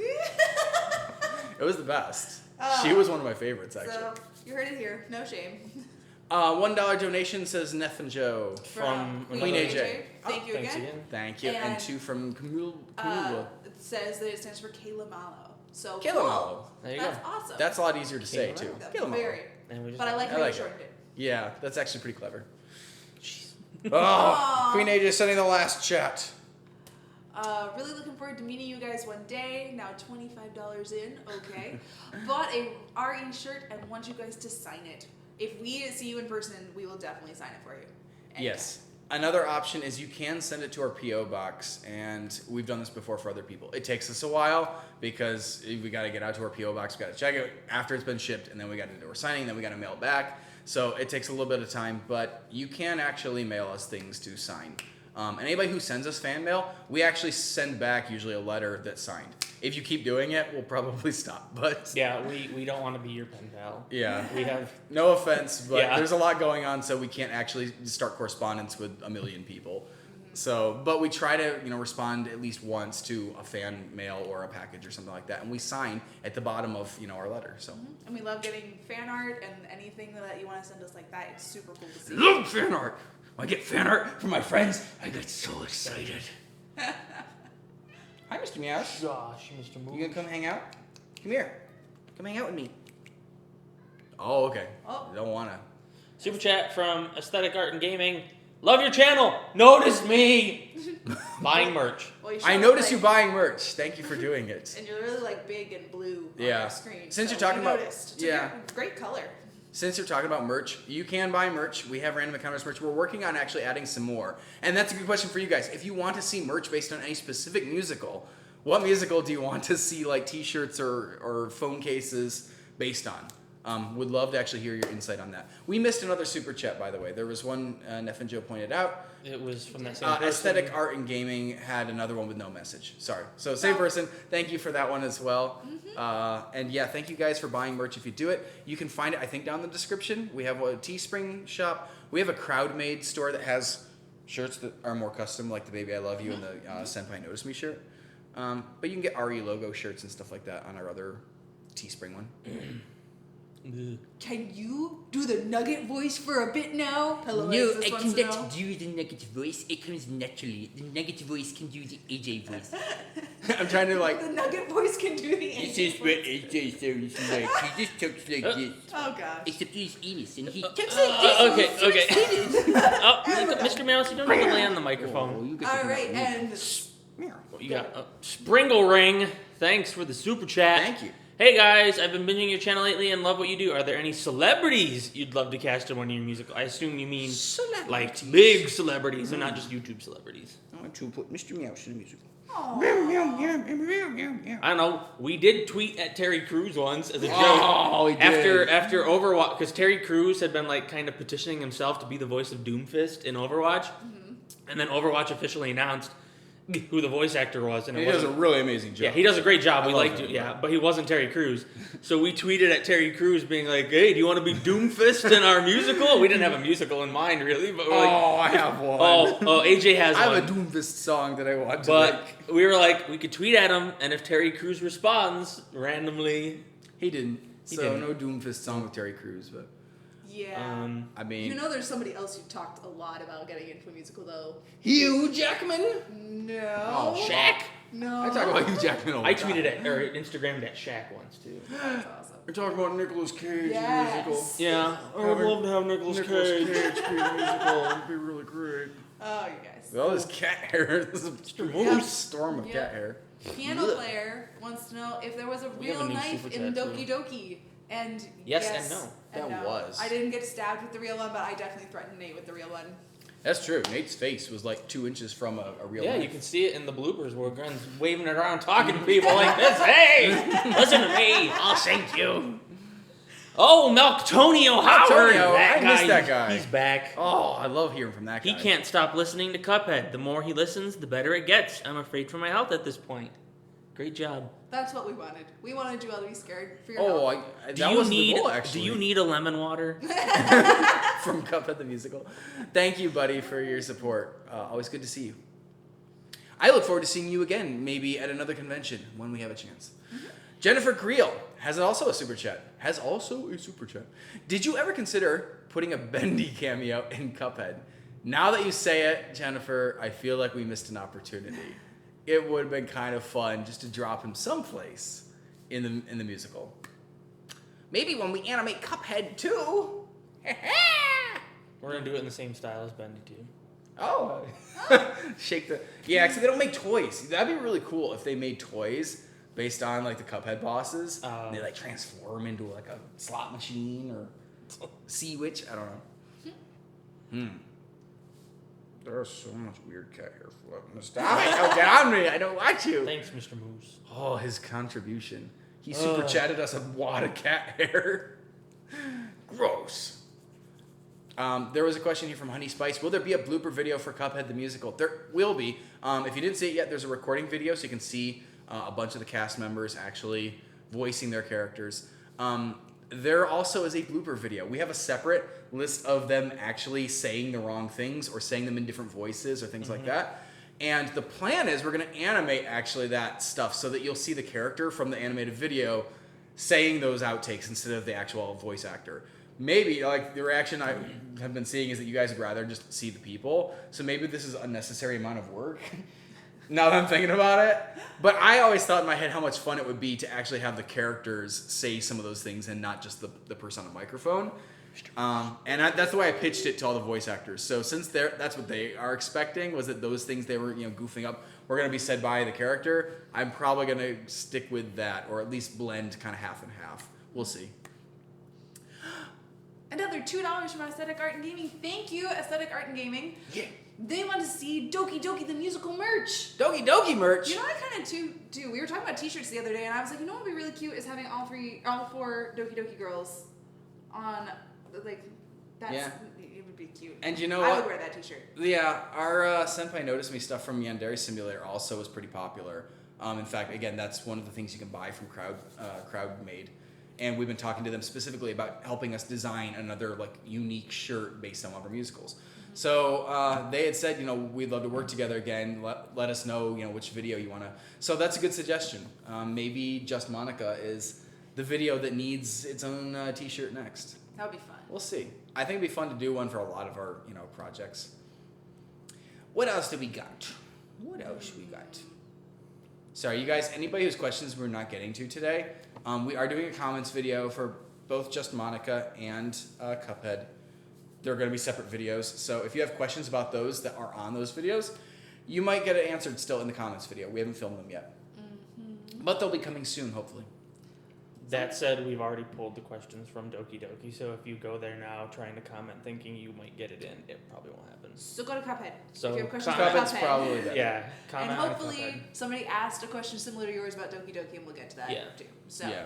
[SPEAKER 1] it was the best. She was one of my favorites, actually.
[SPEAKER 3] So, you heard it here. No shame.
[SPEAKER 1] $1 donation says Neff and Joe.
[SPEAKER 2] From
[SPEAKER 1] Queen AJ.
[SPEAKER 3] Thank you
[SPEAKER 2] Thanks
[SPEAKER 3] again.
[SPEAKER 1] Thank you. And
[SPEAKER 3] And,
[SPEAKER 1] 2 from Camula.
[SPEAKER 3] It says that it stands for Kayla Mallow. So
[SPEAKER 1] Kayla
[SPEAKER 3] cool.
[SPEAKER 1] Mallow.
[SPEAKER 2] There you
[SPEAKER 3] That's
[SPEAKER 2] go.
[SPEAKER 3] awesome.
[SPEAKER 1] That's a lot easier to say,
[SPEAKER 2] Kayla
[SPEAKER 1] too.
[SPEAKER 2] Mallow.
[SPEAKER 1] Kayla Mallow.
[SPEAKER 3] Very.
[SPEAKER 2] And we just
[SPEAKER 3] But I like
[SPEAKER 1] I
[SPEAKER 3] how
[SPEAKER 1] like
[SPEAKER 3] you
[SPEAKER 1] it.
[SPEAKER 3] shortened it.
[SPEAKER 1] Yeah, that's actually pretty clever. Oh,
[SPEAKER 3] Aw.
[SPEAKER 1] Queen AJ sending the last chat.
[SPEAKER 3] Really looking forward to meeting you guys one day. Now $25 in, okay. Bought a RE shirt and want you guys to sign it. If we see you in person, we will definitely sign it for you. Anytime.
[SPEAKER 1] Yes. Another option is you can send it to our P.O. box, and we've done this before for other people. It takes us a while because we got to get out to our P.O. box, we got to check it after it's been shipped, and then we got to do our signing, then we got to mail it back. So it takes a little bit of time, but you can actually mail us things to sign. And anybody who sends us fan mail, we actually send back usually a letter that's signed. If you keep doing it, we'll probably stop. But
[SPEAKER 2] Yeah, we don't want to be your pen pal.
[SPEAKER 1] yeah.
[SPEAKER 2] We have
[SPEAKER 1] No offense, but
[SPEAKER 2] Yeah.
[SPEAKER 1] there's a lot going on, so we can't actually start correspondence with a million people. So, but we try to, respond at least once to a fan mail or a package or something like that, and we sign at the bottom of, our letter. So,
[SPEAKER 3] And we love getting fan art and anything that you want to send us like that. It's super cool to see.
[SPEAKER 1] love fan art. When I get fan art from my friends, I get so excited. Hi, Mr. Meows.
[SPEAKER 2] gosh, Mr. Moon.
[SPEAKER 1] You gonna come hang out? Come here. Come hang out with me. Oh, okay.
[SPEAKER 3] Oh.
[SPEAKER 1] Don't wanna.
[SPEAKER 2] Super chat from Aesthetic Art and Gaming. Love your channel. Notice me. Buying merch.
[SPEAKER 3] Well, you
[SPEAKER 1] I
[SPEAKER 3] should
[SPEAKER 1] noticed
[SPEAKER 3] like-
[SPEAKER 1] you buying merch. Thank you for doing it.
[SPEAKER 3] And you're really like big and blue on
[SPEAKER 1] Yeah.
[SPEAKER 3] your screen.
[SPEAKER 1] Since
[SPEAKER 3] so
[SPEAKER 1] you're talking
[SPEAKER 3] we
[SPEAKER 1] about-
[SPEAKER 3] noticed. It's
[SPEAKER 1] yeah.
[SPEAKER 3] a great color.
[SPEAKER 1] Since you're talking about merch, you can buy merch. We have Random Encounters merch. We're working on actually adding some more. And that's a good question for you guys. If you want to see merch based on any specific musical, what musical do you want to see like t-shirts or phone cases based on? Would love to actually hear your insight on that. We missed another super chat, by the way. There was one Neff and Joe pointed out.
[SPEAKER 2] It was from that same person.
[SPEAKER 1] Aesthetic Art and Gaming had another one with no message. Sorry. So same person. Thank you for that one as well. And yeah, thank you guys for buying merch if you do it. You can find it, I think, down in the description. We have a Teespring shop. We have a Crowdmade store that has shirts that are more custom, like the Baby I Love You and the Senpai Notice Me shirt. But you can get RE logo shirts and stuff like that on our other Teespring one.
[SPEAKER 2] Ugh.
[SPEAKER 3] Can you do the nugget voice for a bit now? Pillow
[SPEAKER 5] No,
[SPEAKER 3] Eggs
[SPEAKER 5] I
[SPEAKER 3] just wants to know.
[SPEAKER 5] cannot do the negative voice. It comes naturally. The negative voice can do the AJ voice.
[SPEAKER 1] I'm trying to like.
[SPEAKER 3] The nugget voice can do the
[SPEAKER 5] This
[SPEAKER 3] Asian
[SPEAKER 5] is what
[SPEAKER 3] voice.
[SPEAKER 5] AJ sounds like. He just talks like this.
[SPEAKER 3] Oh gosh.
[SPEAKER 5] Except he's Enos and he talks like this.
[SPEAKER 2] Okay,
[SPEAKER 5] and
[SPEAKER 2] okay.
[SPEAKER 5] he's so excited.
[SPEAKER 2] Oh, Mr. Mouse, you don't need to lay on the microphone.
[SPEAKER 5] Oh, you got
[SPEAKER 3] All
[SPEAKER 5] to
[SPEAKER 3] right,
[SPEAKER 5] know.
[SPEAKER 3] and
[SPEAKER 2] You got Springle Ring. Thanks for the super chat.
[SPEAKER 1] Thank you.
[SPEAKER 2] Hey guys, I've been binging your channel lately and love what you do. Are there any celebrities you'd love to cast in one of your musical? I assume you mean like big celebrities and not just YouTube celebrities.
[SPEAKER 1] I want to put Mr. Meows in the musical.
[SPEAKER 3] Aw.
[SPEAKER 2] I don't know. We did tweet at Terry Crews once as a joke.
[SPEAKER 1] Oh, we did.
[SPEAKER 2] After Overwatch, because Terry Crews had been like kind of petitioning himself to be the voice of Doomfist in Overwatch, and then Overwatch officially announced who the voice actor was, and it
[SPEAKER 1] He does a
[SPEAKER 2] wasn't.
[SPEAKER 1] really amazing job.
[SPEAKER 2] Yeah, he does a great job.
[SPEAKER 1] I
[SPEAKER 2] We
[SPEAKER 1] love
[SPEAKER 2] liked
[SPEAKER 1] him.
[SPEAKER 2] it. Yeah, but he wasn't Terry Crews. So we tweeted at Terry Crews being like, "Hey, do you want to be Doomfist in our musical?" We didn't have a musical in mind really, but we're like,
[SPEAKER 1] Oh, I have one.
[SPEAKER 2] "Oh, AJ has
[SPEAKER 1] I
[SPEAKER 2] one."
[SPEAKER 1] have a Doomfist song that I want to
[SPEAKER 2] But
[SPEAKER 1] make.
[SPEAKER 2] we were like, we could tweet at him, and if Terry Crews responds randomly,
[SPEAKER 1] He didn't.
[SPEAKER 2] He
[SPEAKER 1] So
[SPEAKER 2] didn't.
[SPEAKER 1] no Doomfist song with Terry Crews, but
[SPEAKER 3] Yeah.
[SPEAKER 1] I mean,
[SPEAKER 3] You know, there's somebody else you've talked a lot about getting into a musical, though.
[SPEAKER 1] Hugh Jackman.
[SPEAKER 3] No.
[SPEAKER 1] Oh,
[SPEAKER 2] Shaq.
[SPEAKER 3] No.
[SPEAKER 1] I talk about Hugh Jackman all the
[SPEAKER 2] I
[SPEAKER 1] time.
[SPEAKER 2] tweeted at or Instagrammed at Shaq once too.
[SPEAKER 3] That's awesome.
[SPEAKER 1] We're talking about Nicolas Cage
[SPEAKER 3] Yes.
[SPEAKER 1] musical.
[SPEAKER 2] Yeah, I would love to have Nicolas Cage.
[SPEAKER 1] Cage be a musical. It'd be really great.
[SPEAKER 3] Oh, you guys.
[SPEAKER 1] With all this cat hair. This is
[SPEAKER 2] Mr.
[SPEAKER 1] a
[SPEAKER 2] Moose.
[SPEAKER 1] storm of
[SPEAKER 3] Yep.
[SPEAKER 1] cat hair.
[SPEAKER 3] Piano player wants to know if there was a
[SPEAKER 2] We have
[SPEAKER 3] real
[SPEAKER 2] a new
[SPEAKER 3] knife
[SPEAKER 2] super
[SPEAKER 3] in
[SPEAKER 2] chat,
[SPEAKER 3] Doki Doki. And
[SPEAKER 2] Yes and no.
[SPEAKER 1] That
[SPEAKER 3] no.
[SPEAKER 1] was.
[SPEAKER 3] I didn't get stabbed with the real one, but I definitely threatened Nate with the real one.
[SPEAKER 1] That's true. Nate's face was like 2 inches from a real
[SPEAKER 2] Yeah,
[SPEAKER 1] knife.
[SPEAKER 2] you can see it in the bloopers where Gren's waving it around, talking to people like this. Hey, listen to me. I'll shank you. Oh, Meltonio Howard.
[SPEAKER 1] I missed that guy.
[SPEAKER 2] He's back.
[SPEAKER 1] Oh, I love hearing from that guy.
[SPEAKER 2] He can't stop listening to Cuphead. The more he listens, the better it gets. I'm afraid for my health at this point. Great job.
[SPEAKER 3] That's what we wanted. We wanted you all to be scared for your
[SPEAKER 1] Oh,
[SPEAKER 3] health.
[SPEAKER 1] that was the goal, actually.
[SPEAKER 2] Do you need a lemon water?
[SPEAKER 1] From Cuphead the Musical. Thank you, buddy, for your support. Always good to see you. I look forward to seeing you again, maybe at another convention when we have a chance. Jennifer Creel has also a super chat. Did you ever consider putting a Bendy cameo in Cuphead? Now that you say it, Jennifer, I feel like we missed an opportunity. It would have been kind of fun just to drop him someplace in the musical. Maybe when we animate Cuphead too.
[SPEAKER 2] We're gonna do it in the same style as Bendy too.
[SPEAKER 1] Oh. Shake the... Yeah, except they don't make toys. That'd be really cool if they made toys based on, like, the Cuphead bosses. And they, like, transform into, like, a slot machine or sea witch. I don't know. There's so much weird cat hair floating. Stop it. Don't get on me. I don't want you.
[SPEAKER 2] Thanks, Mr. Moose.
[SPEAKER 1] Oh, his contribution. He super chatted us a wad of cat hair. Gross. There was a question here from Honey Spice. Will there be a blooper video for Cuphead the Musical? There will be. If you didn't see it yet, there's a recording video so you can see a bunch of the cast members actually voicing their characters. There also is a blooper video. We have a separate list of them actually saying the wrong things or saying them in different voices or things like that. And the plan is we're going to animate actually that stuff so that you'll see the character from the animated video saying those outtakes instead of the actual voice actor. Maybe, like, the reaction I have been seeing is that you guys would rather just see the people. So maybe this is an unnecessary amount of work, now that I'm thinking about it. But I always thought in my head how much fun it would be to actually have the characters say some of those things and not just the person on the microphone. That's the way I pitched it to all the voice actors. So since that's what they are expecting, was that those things they were goofing up were going to be said by the character, I'm probably going to stick with that, or at least blend kind of half and half. We'll see.
[SPEAKER 3] Another $2 from Aesthetic Art and Gaming. Thank you, Aesthetic Art and Gaming.
[SPEAKER 1] Yeah.
[SPEAKER 3] They want to see Doki Doki the musical merch.
[SPEAKER 1] Doki Doki merch.
[SPEAKER 3] You know, I kind of do. We were talking about t-shirts the other day, and I was like, you know what would be really cute is having all four Doki Doki girls on, like, that's,
[SPEAKER 1] Yeah.
[SPEAKER 3] It would be cute.
[SPEAKER 1] And you know
[SPEAKER 3] I
[SPEAKER 1] what?
[SPEAKER 3] would wear that t-shirt.
[SPEAKER 1] Yeah, our Senpai Notice Me stuff from Yandere Simulator also was pretty popular. In fact, again, that's one of the things you can buy from Crowdmade. And we've been talking to them specifically about helping us design another, like, unique shirt based on one of our musicals. So they had said, we'd love to work together again. Let us know, which video you want to. So that's a good suggestion. Maybe Just Monica is the video that needs its own t-shirt next.
[SPEAKER 3] That would be fun.
[SPEAKER 1] We'll see. I think it'd be fun to do one for a lot of our, projects. What else do we got? Sorry, you guys, anybody whose questions we're not getting to today, we are doing a comments video for both Just Monica and Cuphead. They're going to be separate videos, so if you have questions about those that are on those videos, you might get it answered still in the comments video. We haven't filmed them yet. But they'll be coming soon, hopefully.
[SPEAKER 2] That said, we've already pulled the questions from Doki Doki, so if you go there now trying to comment thinking you might get it in, it probably won't happen.
[SPEAKER 3] So go to Cuphead.
[SPEAKER 2] So
[SPEAKER 3] if you have questions about
[SPEAKER 1] Cuphead's
[SPEAKER 3] Cuphead.
[SPEAKER 1] probably better.
[SPEAKER 2] Yeah, comment
[SPEAKER 3] And
[SPEAKER 2] on
[SPEAKER 3] hopefully
[SPEAKER 2] Cuphead.
[SPEAKER 3] somebody asked a question similar to yours about Doki Doki, and we'll get to that too. So,
[SPEAKER 1] Yeah.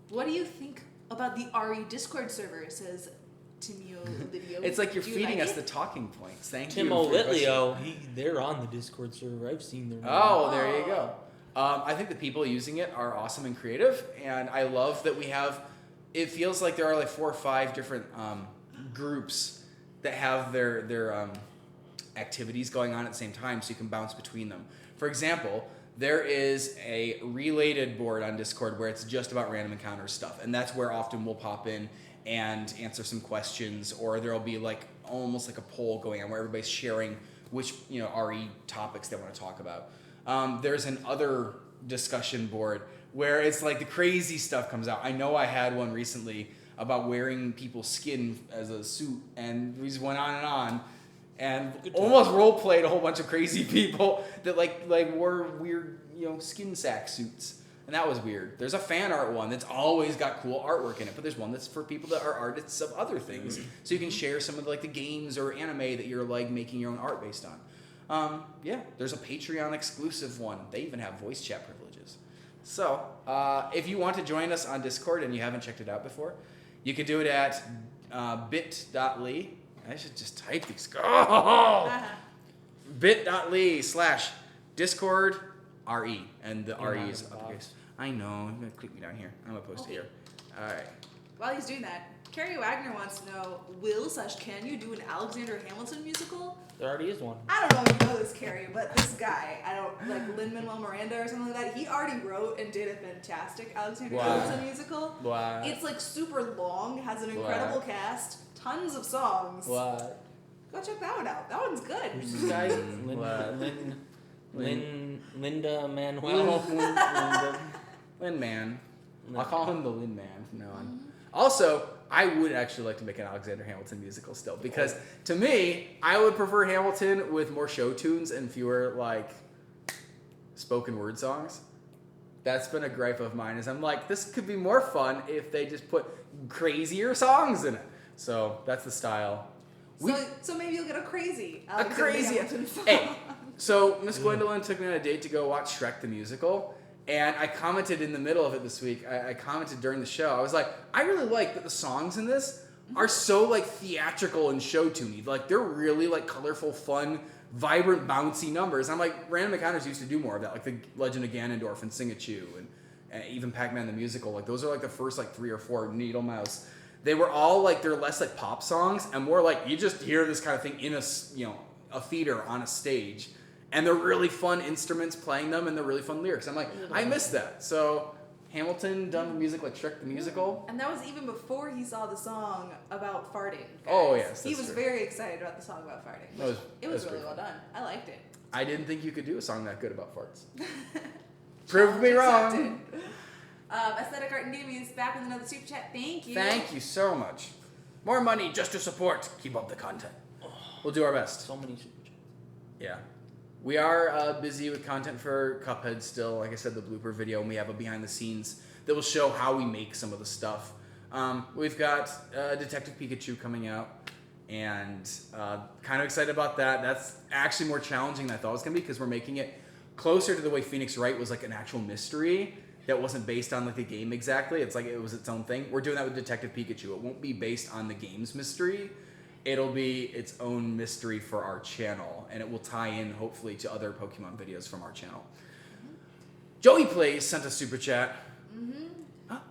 [SPEAKER 3] what do you think about the RE Discord server? It says Timio Lidio.
[SPEAKER 1] It's like you're
[SPEAKER 3] Do you
[SPEAKER 1] feeding
[SPEAKER 3] like
[SPEAKER 1] us
[SPEAKER 3] it?
[SPEAKER 1] the talking points. Thank you.
[SPEAKER 2] Timo
[SPEAKER 1] for your question.
[SPEAKER 2] Litlio, they're on the Discord server. I've seen their
[SPEAKER 1] Oh, there you go. I think the people using it are awesome and creative, and I love that we have. It feels like there are like 4 or 5 different groups that have their activities going on at the same time, so you can bounce between them. For example, there is a related board on Discord where it's just about random encounter stuff, and that's where often we'll pop in and answer some questions, or there'll be like almost like a poll going on where everybody's sharing which RE topics they want to talk about. There's an other discussion board where it's like the crazy stuff comes out. I know I had one recently about wearing people's skin as a suit, and we just went on, and almost role played a whole bunch of crazy people that like wore weird skin sack suits. And that was weird. There's a fan art one that's always got cool artwork in it, but there's one that's for people that are artists of other things. So you can share some of the games or anime that you're like making your own art based on. Yeah, there's a Patreon exclusive one. They even have voice chat privileges. So if you want to join us on Discord and you haven't checked it out before, you can do it at bit.ly. I should just type these. Oh! bit.ly/Discord RE, and the RE is uppercase. I know. I'm gonna click me down here. I'm gonna post it here. All right.
[SPEAKER 3] While he's doing that, Carrie Wagner wants to know, can you do an Alexander Hamilton musical?
[SPEAKER 2] There already is one.
[SPEAKER 3] I don't know if you know this, Carrie, but this guy, Lin-Manuel Miranda or something like that, he already wrote and did a fantastic Alexander Hamilton musical.
[SPEAKER 1] What?
[SPEAKER 3] It's super long, has an incredible cast, tons of songs.
[SPEAKER 2] What?
[SPEAKER 3] Go check that one out. That one's good.
[SPEAKER 2] Who's this guy? Linda Manuel.
[SPEAKER 1] Lin Man. I'll call him the Lin Man from now on. Also, I would actually like to make an Alexander Hamilton musical still, because to me, I would prefer Hamilton with more show tunes and fewer spoken word songs. That's been a gripe of mine, is I'm like, this could be more fun if they just put crazier songs in it. So that's the style.
[SPEAKER 3] So maybe you'll get a crazy Hamilton song.
[SPEAKER 1] Hey, so Miss Gwendolyn took me on a date to go watch Shrek the Musical, and I commented in the middle of it this week. I commented during the show. I was like, I really like that the songs in this are so theatrical and show tuney. They're really colorful, fun, vibrant, bouncy numbers. I'm like, Random Encounters used to do more of that, like the Legend of Ganondorf and Sing a Chew, and even Pac-Man the Musical. Those are the first 3 or 4. Needle Mouse. They were all they're less pop songs and more you just hear this kind of thing in a theater on a stage, and they're really fun instruments playing them, and they're really fun lyrics. I'm like, I miss that. So Hamilton done the music like Shrek the Musical.
[SPEAKER 3] And that was even before he saw the song about farting. Guys.
[SPEAKER 1] Oh yes,
[SPEAKER 3] he was
[SPEAKER 1] true.
[SPEAKER 3] very excited about the song about farting. It was really well done. I liked it.
[SPEAKER 1] I didn't think you could do a song that good about farts. Prove me wrong.
[SPEAKER 3] Aesthetic Art and Gaming is back with another super chat. Thank you.
[SPEAKER 1] Thank you so much. More money just to support. Keep up the content. We'll do our best.
[SPEAKER 2] So many super chats.
[SPEAKER 1] Yeah. We are busy with content for Cuphead still. Like I said, the blooper video, and we have a behind the scenes that will show how we make some of the stuff. We've got Detective Pikachu coming out, and kind of excited about that. That's actually more challenging than I thought it was going to be, because we're making it closer to the way Phoenix Wright was an actual mystery that wasn't based on the game exactly. It's it was its own thing. We're doing that with Detective Pikachu. It won't be based on the game's mystery. It'll be its own mystery for our channel, and it will tie in hopefully to other Pokemon videos from our channel. Joey Plays sent a super chat.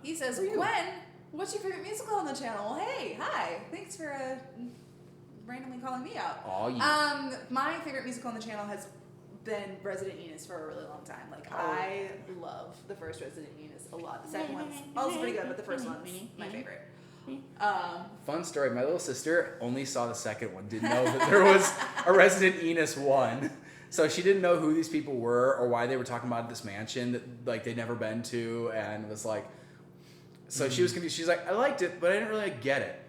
[SPEAKER 3] He says, Gwen, what's your favorite musical on the channel? Well, hey, hi. Thanks for randomly calling me out.
[SPEAKER 1] Oh, yeah.
[SPEAKER 3] My favorite musical on the channel has been Resident Enos for a really long time. I love the first Resident Enos a lot. The second one's also pretty good, but the first one's my favorite.
[SPEAKER 1] Fun story. My little sister only saw the second one. Didn't know that there was a Resident Enos 1. So she didn't know who these people were or why they were talking about this mansion that they'd never been to, and was so she was confused. She's like, I liked it, but I didn't really get it.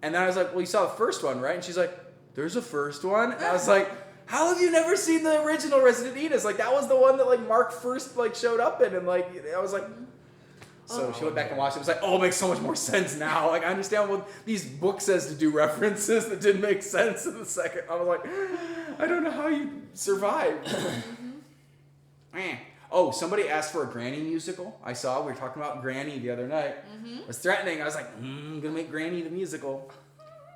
[SPEAKER 1] And then I was like, well, you saw the first one, right? And she's like, there's a first one? And I was like, how have you never seen the original Resident Enos? That was the one that Mark first showed up in, and I was like, so she went back and watched it. It was it makes so much more sense now. I understand what these book says to do references that didn't make sense in the second. I was like, I don't know how you survived. Oh, somebody asked for a Granny musical. We were talking about Granny the other night. I was threatening. I was like, I'm going to make Granny the musical.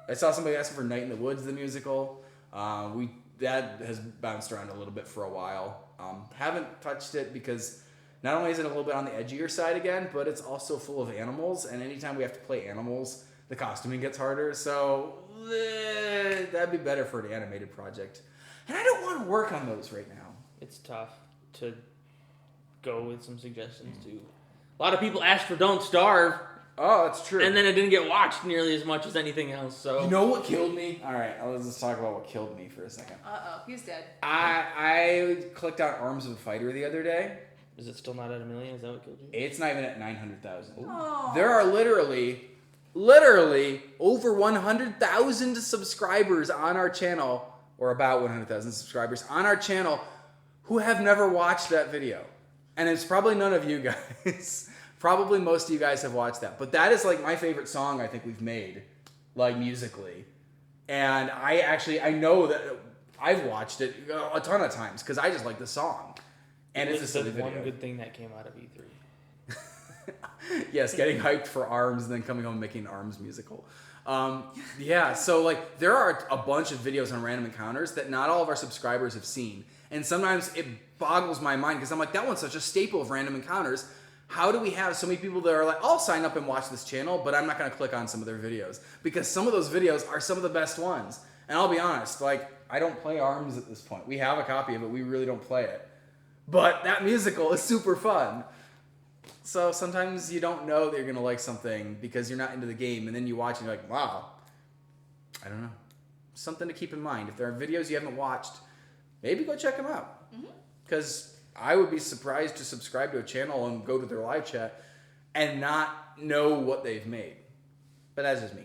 [SPEAKER 1] I saw somebody asking for Night in the Woods the musical. That has bounced around a little bit for a while. Haven't touched it because not only is it a little bit on the edgier side again, but it's also full of animals. And anytime we have to play animals, the costuming gets harder. So that'd be better for an animated project. And I don't want to work on those right now.
[SPEAKER 2] It's tough to go with some suggestions too. A lot of people asked for Don't Starve.
[SPEAKER 1] Oh, that's true.
[SPEAKER 2] And then it didn't get watched nearly as much as anything else. So
[SPEAKER 1] you know what killed me? All right, let's just talk about what killed me for a second.
[SPEAKER 3] He's dead.
[SPEAKER 1] I clicked on Arms of a Fighter the other day,
[SPEAKER 2] Is it still not at 1 million? Is that what killed you?
[SPEAKER 1] It's not even at 900,000.
[SPEAKER 3] Oh.
[SPEAKER 1] There are literally over 100,000 subscribers on our channel, or about 100,000 subscribers on our channel, who have never watched that video. And it's probably none of you guys. Probably most of you guys have watched that. But that is like my favorite song I think we've made, like musically. And I know that I've watched it a ton of times because I just like the song. And it's a silly video.
[SPEAKER 2] One good thing that came out of E3.
[SPEAKER 1] Yes, getting hyped for ARMS and then coming home and making an ARMS musical. Yeah, so like there are a bunch of videos on Random Encounters that not all of our subscribers have seen. And sometimes it boggles my mind because I'm like, that one's such a staple of Random Encounters. How do we have so many people that are like, I'll sign up and watch this channel, but I'm not going to click on some of their videos? Because some of those videos are some of the best ones. And I'll be honest, like, I don't play ARMS at this point. We have a copy of it. We really don't play it. But that musical is super fun. So sometimes you don't know that you're going to like something because you're not into the game. And then you watch and you're like, wow, I don't know. Something to keep in mind. If there are videos you haven't watched, maybe go check them out. Because I would be surprised to subscribe to a channel and go to their live chat and not know what they've made. But that's just me.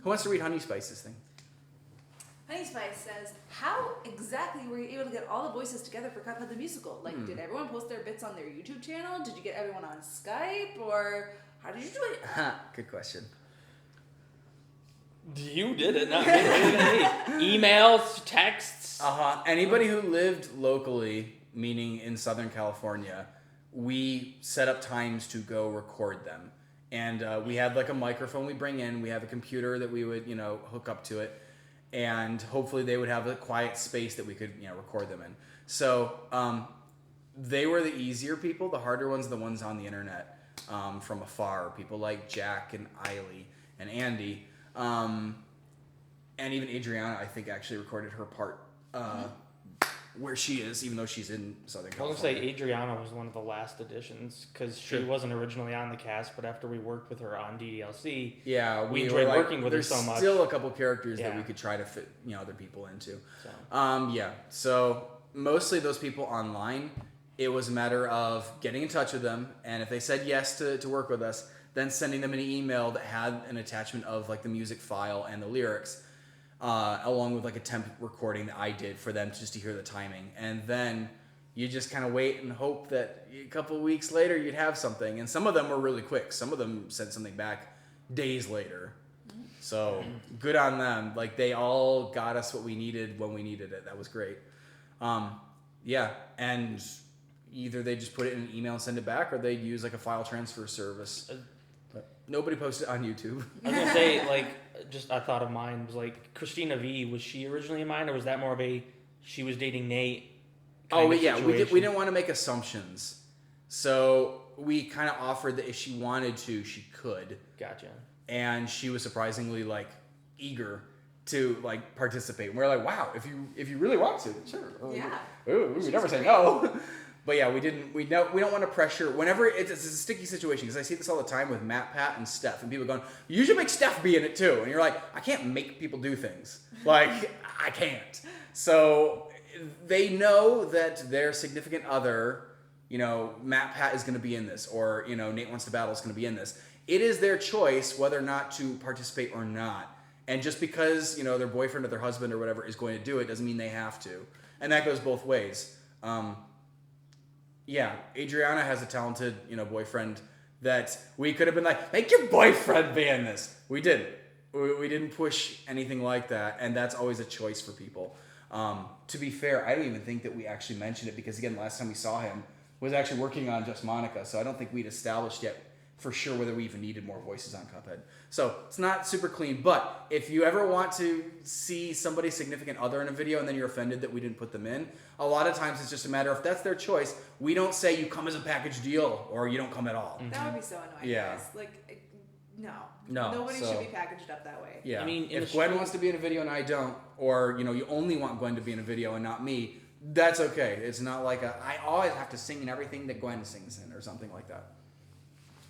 [SPEAKER 1] Who wants to read Honey Spice's thing?
[SPEAKER 3] Honey Spice says, how exactly were you able to get all the voices together for Cuphead the Musical? Like, did everyone post their bits on their YouTube channel? Did you get everyone on Skype? Or how did you do it?
[SPEAKER 1] Good question.
[SPEAKER 2] You did it, not me. What are you gonna need? Emails, texts.
[SPEAKER 1] Anybody who lived locally, meaning in Southern California, we set up times to go record them. And we had like a microphone we bring in. We have a computer that we would, hook up to it. And hopefully they would have a quiet space that we could, record them in. So they were the easier people. The harder ones are the ones on the internet from afar. People like Jack and Eiley and Andy. And even Adriana, I think, actually recorded her part where she is, even though she's in Southern
[SPEAKER 2] I was
[SPEAKER 1] California.
[SPEAKER 2] gonna say Adriana was one of the last additions because she
[SPEAKER 1] Sure.
[SPEAKER 2] wasn't originally on the cast, but after we worked with her on DDLC,
[SPEAKER 1] Yeah,
[SPEAKER 2] we
[SPEAKER 1] were
[SPEAKER 2] enjoyed
[SPEAKER 1] like,
[SPEAKER 2] working with her
[SPEAKER 1] there's
[SPEAKER 2] so much.
[SPEAKER 1] still a couple characters that
[SPEAKER 2] Yeah.
[SPEAKER 1] we could try to fit, other people into.
[SPEAKER 2] So.
[SPEAKER 1] So mostly those people online, it was a matter of getting in touch with them, and if they said yes to work with us, then sending them an email that had an attachment of like the music file and the lyrics, along with like a temp recording that I did for them just to hear the timing. And then you just kind of wait and hope that a couple weeks later you'd have something. And some of them were really quick. Some of them sent something back days later. So good on them. Like they all got us what we needed when we needed it. That was great. Yeah. And either they just put it in an email and send it back, or they'd use like a file transfer service. But nobody posted it on YouTube.
[SPEAKER 2] I was gonna say, like, just a thought of mine was like Christina V. Was she originally in mine, or was that more of a she was dating Nate?
[SPEAKER 1] Oh yeah, we
[SPEAKER 2] situation?
[SPEAKER 1] didn't want to make assumptions, so we kind of offered that if she wanted to, she could,
[SPEAKER 2] Gotcha.
[SPEAKER 1] and she was surprisingly like eager to like participate. And we're like, wow, if you really want to, sure.
[SPEAKER 3] Yeah.
[SPEAKER 1] Ooh, we never say no. But yeah, we don't want to pressure. Whenever it's a sticky situation, because I see this all the time with Matt, Pat, and Steph, and people going, you should make Steph be in it too, and you're like, I can't make people do things. Like I can't. So they know that their significant other, Matt, Pat is going to be in this, or Nate Wants to Battle is going to be in this. It is their choice whether or not to participate or not. And just because their boyfriend or their husband or whatever is going to do it doesn't mean they have to. And that goes both ways. Yeah, Adriana has a talented, boyfriend that we could have been like, make your boyfriend be in this. We didn't. We didn't push anything like that, and that's always a choice for people. To be fair, I don't even think that we actually mentioned it because, again, last time we saw him was actually working on Just Monica, so I don't think we'd established yet for sure whether we even needed more voices on Cuphead. So it's not super clean, but if you ever want to see somebody's significant other in a video and then you're offended that we didn't put them in, a lot of times it's just a matter of, if that's their choice, we don't say you come as a package deal or you don't come at all.
[SPEAKER 3] That would be so annoying,
[SPEAKER 1] Yeah.
[SPEAKER 3] guys. Like, no.
[SPEAKER 1] No,
[SPEAKER 3] Nobody
[SPEAKER 1] so-
[SPEAKER 3] should be packaged up that way.
[SPEAKER 1] Yeah.
[SPEAKER 2] I mean, in
[SPEAKER 1] if
[SPEAKER 2] the
[SPEAKER 1] Gwen
[SPEAKER 2] stream-
[SPEAKER 1] wants to be in a video and I don't, or you only want Gwen to be in a video and not me, that's okay. It's not like I always have to sing in everything that Gwen sings in or something like that.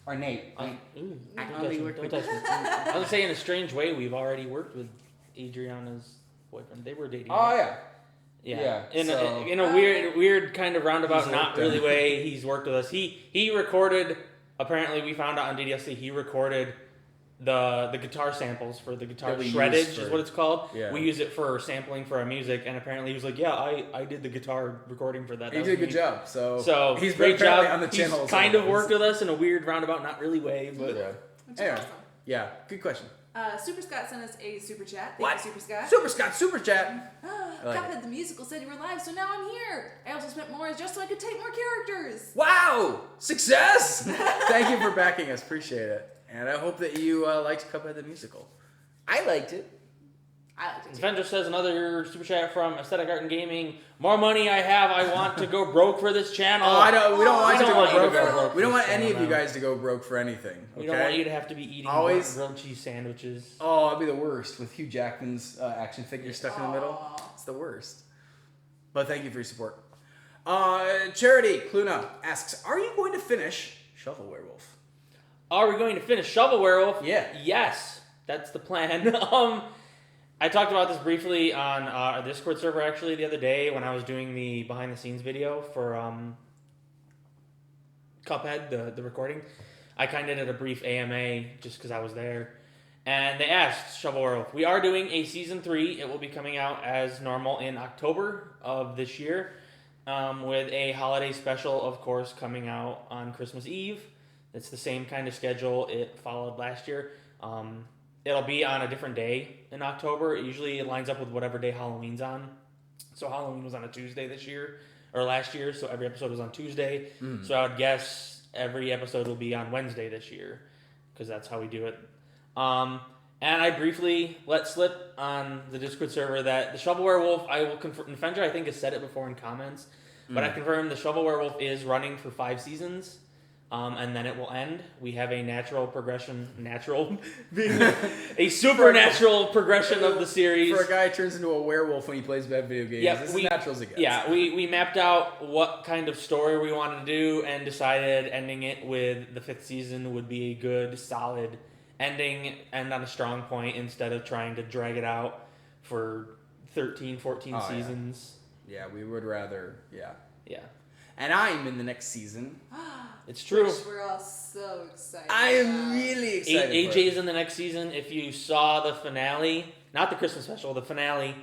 [SPEAKER 1] Or Nate.
[SPEAKER 2] Ooh,
[SPEAKER 5] I
[SPEAKER 2] don't
[SPEAKER 5] only
[SPEAKER 2] touch me,
[SPEAKER 5] work
[SPEAKER 2] don't
[SPEAKER 5] with-
[SPEAKER 2] touch me. I was gonna say, in a strange way, we've already worked with Adriana's boyfriend. They were dating.
[SPEAKER 1] Oh yeah.
[SPEAKER 2] Yeah,
[SPEAKER 1] so-
[SPEAKER 2] in a weird kind of roundabout,
[SPEAKER 1] He's
[SPEAKER 2] not
[SPEAKER 1] worked
[SPEAKER 2] really
[SPEAKER 1] on-
[SPEAKER 2] way. He's worked with us. He recorded. Apparently, we found out on DDLC he recorded the guitar samples for the guitar
[SPEAKER 1] That we
[SPEAKER 2] shredded,
[SPEAKER 1] use
[SPEAKER 2] is
[SPEAKER 1] for-
[SPEAKER 2] what it's called.
[SPEAKER 1] Yeah.
[SPEAKER 2] We use it for sampling for our music, and apparently he was like, "Yeah, I did the guitar recording for that."
[SPEAKER 1] He
[SPEAKER 2] That
[SPEAKER 1] did a
[SPEAKER 2] was
[SPEAKER 1] good
[SPEAKER 2] me."
[SPEAKER 1] job. So
[SPEAKER 2] He's
[SPEAKER 1] he's
[SPEAKER 2] great
[SPEAKER 1] apparently
[SPEAKER 2] job
[SPEAKER 1] on the
[SPEAKER 2] He's
[SPEAKER 1] channel. as
[SPEAKER 2] kind
[SPEAKER 1] well.
[SPEAKER 2] of worked with us in a weird roundabout, not really way, but
[SPEAKER 1] Yeah.
[SPEAKER 3] Which is
[SPEAKER 1] Anyway,
[SPEAKER 3] awesome.
[SPEAKER 1] yeah, good question.
[SPEAKER 3] Super Scott sent us a super chat. Thank
[SPEAKER 1] What?
[SPEAKER 3] you, Super Scott.
[SPEAKER 1] Super Scott, super chat. I like
[SPEAKER 3] Cuphead the musical said you were live, so now I'm here. I also spent more just so I could take more characters.
[SPEAKER 1] Wow, success! Thank you for backing us. Appreciate it. And I hope that you liked Cuphead the musical. I liked it.
[SPEAKER 3] I liked it too.
[SPEAKER 2] Sven just says another super chat from Aesthetic Art and Gaming. More money I have, I want to go broke for this channel.
[SPEAKER 1] Oh, I don't. We don't want
[SPEAKER 2] we
[SPEAKER 1] you to
[SPEAKER 2] don't
[SPEAKER 1] go
[SPEAKER 2] want you to
[SPEAKER 1] broke.
[SPEAKER 2] go
[SPEAKER 1] for-
[SPEAKER 2] broke
[SPEAKER 1] We don't
[SPEAKER 2] for
[SPEAKER 1] want
[SPEAKER 2] this
[SPEAKER 1] any of
[SPEAKER 2] channel,
[SPEAKER 1] you
[SPEAKER 2] no.
[SPEAKER 1] guys to go broke for anything. Okay?
[SPEAKER 2] We don't want you to have to be eating
[SPEAKER 1] Always-
[SPEAKER 2] grilled cheese sandwiches.
[SPEAKER 1] Oh, it'd be the worst with Hugh Jackman's action figure stuck in the middle.
[SPEAKER 3] Aw.
[SPEAKER 1] It's the worst. But thank you for your support. Charity Cluna asks, "Are you going to finish Shovel Werewolf?"
[SPEAKER 2] Are we going to finish Shovel Werewolf?
[SPEAKER 1] Yeah.
[SPEAKER 2] Yes, that's the plan. I talked about this briefly on our Discord server actually the other day when I was doing the behind the scenes video for Cuphead, the recording. I kind of did a brief AMA just because I was there. And they asked Shovel Werewolf. We are doing a season 3. It will be coming out as normal in October of this year, with a holiday special, of course, coming out on Christmas Eve. It's the same kind of schedule it followed last year. It'll be on a different day in October. It usually lines up with whatever day Halloween's on. So Halloween was on a Tuesday this year, or last year, so every episode was on Tuesday. So I would guess every episode will be on Wednesday this year, because that's how we do it. And I briefly let slip on the Discord server that the Shovel Werewolf, I will confirm, Fendra I think has said it before in comments, but I confirmed the Shovel Werewolf is running for 5 seasons. And then it will end. We have a natural progression, a supernatural progression of the series.
[SPEAKER 1] For a guy who turns into a werewolf when he plays bad video games,
[SPEAKER 2] Yeah,
[SPEAKER 1] this is
[SPEAKER 2] we-
[SPEAKER 1] natural as it gets.
[SPEAKER 2] Yeah, we mapped out what kind of story we wanted to do and decided ending it with the 5th season would be a good, solid ending, end on a strong point instead of trying to drag it out for 13, 14
[SPEAKER 1] Oh, yeah.
[SPEAKER 2] seasons.
[SPEAKER 1] Yeah, we would rather. Yeah.
[SPEAKER 2] Yeah,
[SPEAKER 1] And I'm in the next season.
[SPEAKER 2] it's true.
[SPEAKER 3] Which we're all so excited.
[SPEAKER 1] I am
[SPEAKER 3] about.
[SPEAKER 1] really excited.
[SPEAKER 2] AJ
[SPEAKER 1] for it.
[SPEAKER 2] is in the next season. If you saw the finale, not the Christmas special, the finale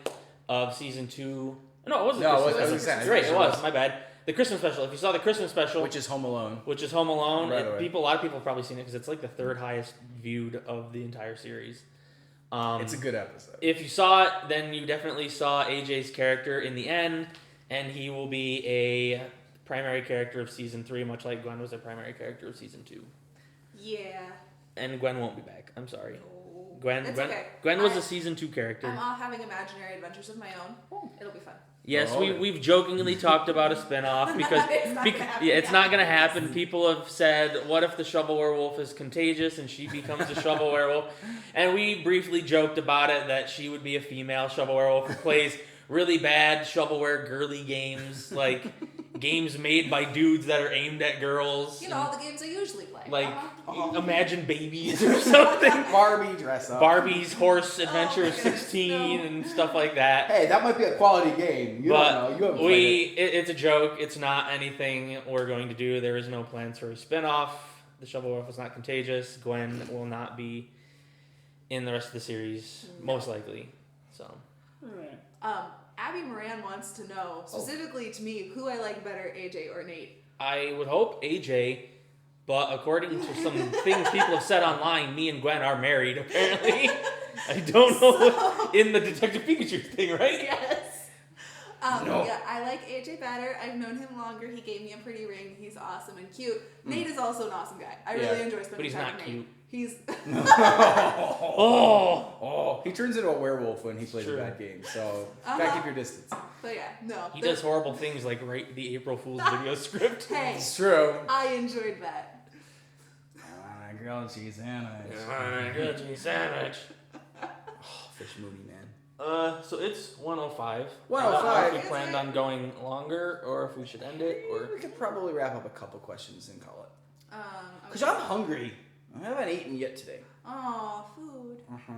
[SPEAKER 2] of season 2. No, it wasn't.
[SPEAKER 1] No,
[SPEAKER 2] the
[SPEAKER 1] it
[SPEAKER 2] Christmas
[SPEAKER 1] wasn't.
[SPEAKER 2] special.
[SPEAKER 1] I was
[SPEAKER 2] Right,
[SPEAKER 1] saying,
[SPEAKER 2] it was. My bad. The Christmas special. If you saw the Christmas special,
[SPEAKER 1] Which is Home Alone.
[SPEAKER 2] which is Home Alone,
[SPEAKER 1] Right away.
[SPEAKER 2] a lot of people have probably seen it because it's like the 3rd highest viewed of the entire series.
[SPEAKER 1] It's a good episode.
[SPEAKER 2] If you saw it, then you definitely saw AJ's character in the end, and he will be a primary character of season 3, much like Gwen was a primary character of season 2.
[SPEAKER 3] Yeah.
[SPEAKER 2] And Gwen won't be back. I'm sorry.
[SPEAKER 3] Oh.
[SPEAKER 2] Gwen
[SPEAKER 3] It's
[SPEAKER 2] Gwen,
[SPEAKER 3] okay.
[SPEAKER 2] Gwen was
[SPEAKER 3] I-
[SPEAKER 2] a season 2 character.
[SPEAKER 3] I'm all having imaginary adventures of my own. It'll be fun.
[SPEAKER 2] Yes,
[SPEAKER 1] Oh, okay.
[SPEAKER 2] we've jokingly talked about a spin-off because
[SPEAKER 3] It's not gonna happen.
[SPEAKER 2] yeah, it's not going to happen. People have said, what if the Shovel Werewolf is contagious and she becomes a Shovel Werewolf? And we briefly joked about it that she would be a female Shovel Werewolf who plays really bad shovelware girly games, like games made by dudes that are aimed at girls.
[SPEAKER 3] You know, all the games I usually play.
[SPEAKER 2] Like
[SPEAKER 3] Uh-huh.
[SPEAKER 2] Imagine Babies or something.
[SPEAKER 1] Barbie dress up.
[SPEAKER 2] Barbie's Horse Adventure
[SPEAKER 3] Oh my goodness,
[SPEAKER 2] 16
[SPEAKER 3] no.
[SPEAKER 2] and stuff like that.
[SPEAKER 1] Hey, that might be a quality game. You
[SPEAKER 2] But
[SPEAKER 1] don't know. You haven't played it.
[SPEAKER 2] it's a joke. It's not anything we're going to do. There is no plans for a spin-off. The Shovel Werewolf is not contagious. Gwen will not be in the rest of the series, most likely. So
[SPEAKER 3] Abby Moran wants to know, specifically to me, who I like better, AJ or Nate.
[SPEAKER 2] I would hope AJ, but according to some things people have said online, me and Gwen are married, apparently. I don't know in the Detective Pikachu thing, right?
[SPEAKER 3] Yes.
[SPEAKER 1] No.
[SPEAKER 3] Yeah, I like AJ better. I've known him longer. He gave me a pretty ring. He's awesome and cute. Nate is also an awesome guy. I
[SPEAKER 1] Yeah.
[SPEAKER 3] really enjoy spending
[SPEAKER 2] But he's
[SPEAKER 3] time
[SPEAKER 2] not
[SPEAKER 3] with
[SPEAKER 2] cute.
[SPEAKER 3] Nate. He's
[SPEAKER 2] Oh!
[SPEAKER 1] He turns into a werewolf when he plays a
[SPEAKER 2] True.
[SPEAKER 1] bad game, so
[SPEAKER 3] Uh-huh.
[SPEAKER 1] gotta keep your distance.
[SPEAKER 3] but yeah, no.
[SPEAKER 2] He
[SPEAKER 3] the-
[SPEAKER 2] does horrible things like write the April Fool's video script.
[SPEAKER 3] Hey,
[SPEAKER 1] It's true.
[SPEAKER 3] I enjoyed that.
[SPEAKER 1] Grilled cheese sandwich.
[SPEAKER 2] Good cheese sandwich.
[SPEAKER 1] Fish movie, man.
[SPEAKER 2] So it's 105.
[SPEAKER 1] 1:05.
[SPEAKER 2] I don't know if we planned on going longer or if we should end it or.
[SPEAKER 1] We could probably wrap up a couple questions and call it. Cause
[SPEAKER 3] Okay.
[SPEAKER 1] I'm hungry. I haven't eaten yet today.
[SPEAKER 3] Aw, food.
[SPEAKER 1] Uh-huh.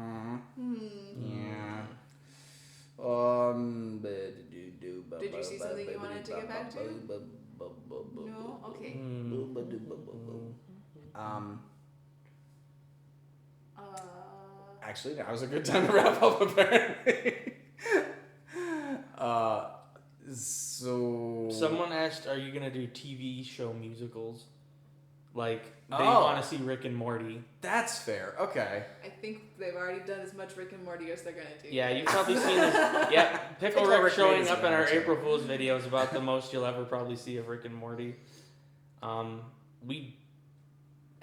[SPEAKER 3] Hmm.
[SPEAKER 1] Yeah.
[SPEAKER 3] Did you see something you wanted to get back to? No? Okay.
[SPEAKER 1] Actually, that was a good time to wrap up, apparently. So...
[SPEAKER 2] Someone asked, are you going to do TV show musicals? Like, they
[SPEAKER 1] Oh.
[SPEAKER 2] want to see Rick and Morty.
[SPEAKER 1] That's fair. Okay.
[SPEAKER 3] I think they've already done as much Rick and Morty as they're gonna do.
[SPEAKER 2] Yeah, you've probably seen this. Yeah, Pickle
[SPEAKER 1] Pickle
[SPEAKER 2] Rick
[SPEAKER 1] Rick
[SPEAKER 2] showing
[SPEAKER 1] is
[SPEAKER 2] up in our
[SPEAKER 1] amazing.
[SPEAKER 2] April Fool's videos about the most you'll ever probably see of Rick and Morty. We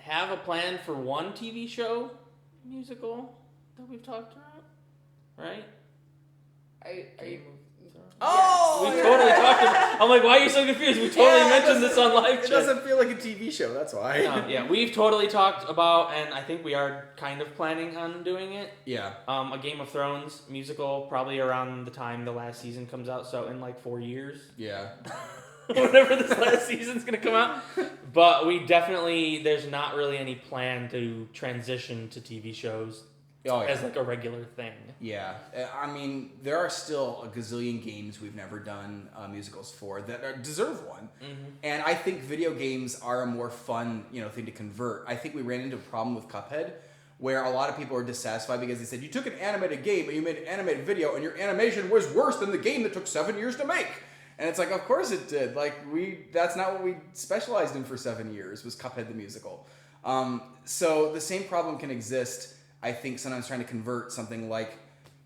[SPEAKER 2] have a plan for one TV show musical that we've talked about, right?
[SPEAKER 3] Are you?
[SPEAKER 1] Oh!
[SPEAKER 2] We
[SPEAKER 1] yeah.
[SPEAKER 2] totally talked about. I'm like, why are you so confused? We totally
[SPEAKER 1] Yeah, it
[SPEAKER 2] mentioned this on live
[SPEAKER 1] It
[SPEAKER 2] chat.
[SPEAKER 1] doesn't feel like a TV show, that's why.
[SPEAKER 2] Yeah, we've totally talked about, and I think we are kind of planning on doing it.
[SPEAKER 1] Yeah.
[SPEAKER 2] A Game of Thrones musical, probably around the time the last season comes out, so in like 4 years.
[SPEAKER 1] Yeah.
[SPEAKER 2] Whenever this last season's gonna come out. But we definitely, there's not really any plan to transition to TV shows
[SPEAKER 1] Oh, yeah.
[SPEAKER 2] as like a regular thing.
[SPEAKER 1] Yeah, I mean, there are still a gazillion games we've never done musicals for that deserve one, and I think video games are a more fun, thing to convert. I think we ran into a problem with Cuphead, where a lot of people were dissatisfied because they said you took an animated game and you made an animated video, and your animation was worse than the game that took 7 years to make. And it's like, of course it did. Like that's not what we specialized in for 7 years. Was Cuphead the musical? So the same problem can exist. I think sometimes trying to convert something like,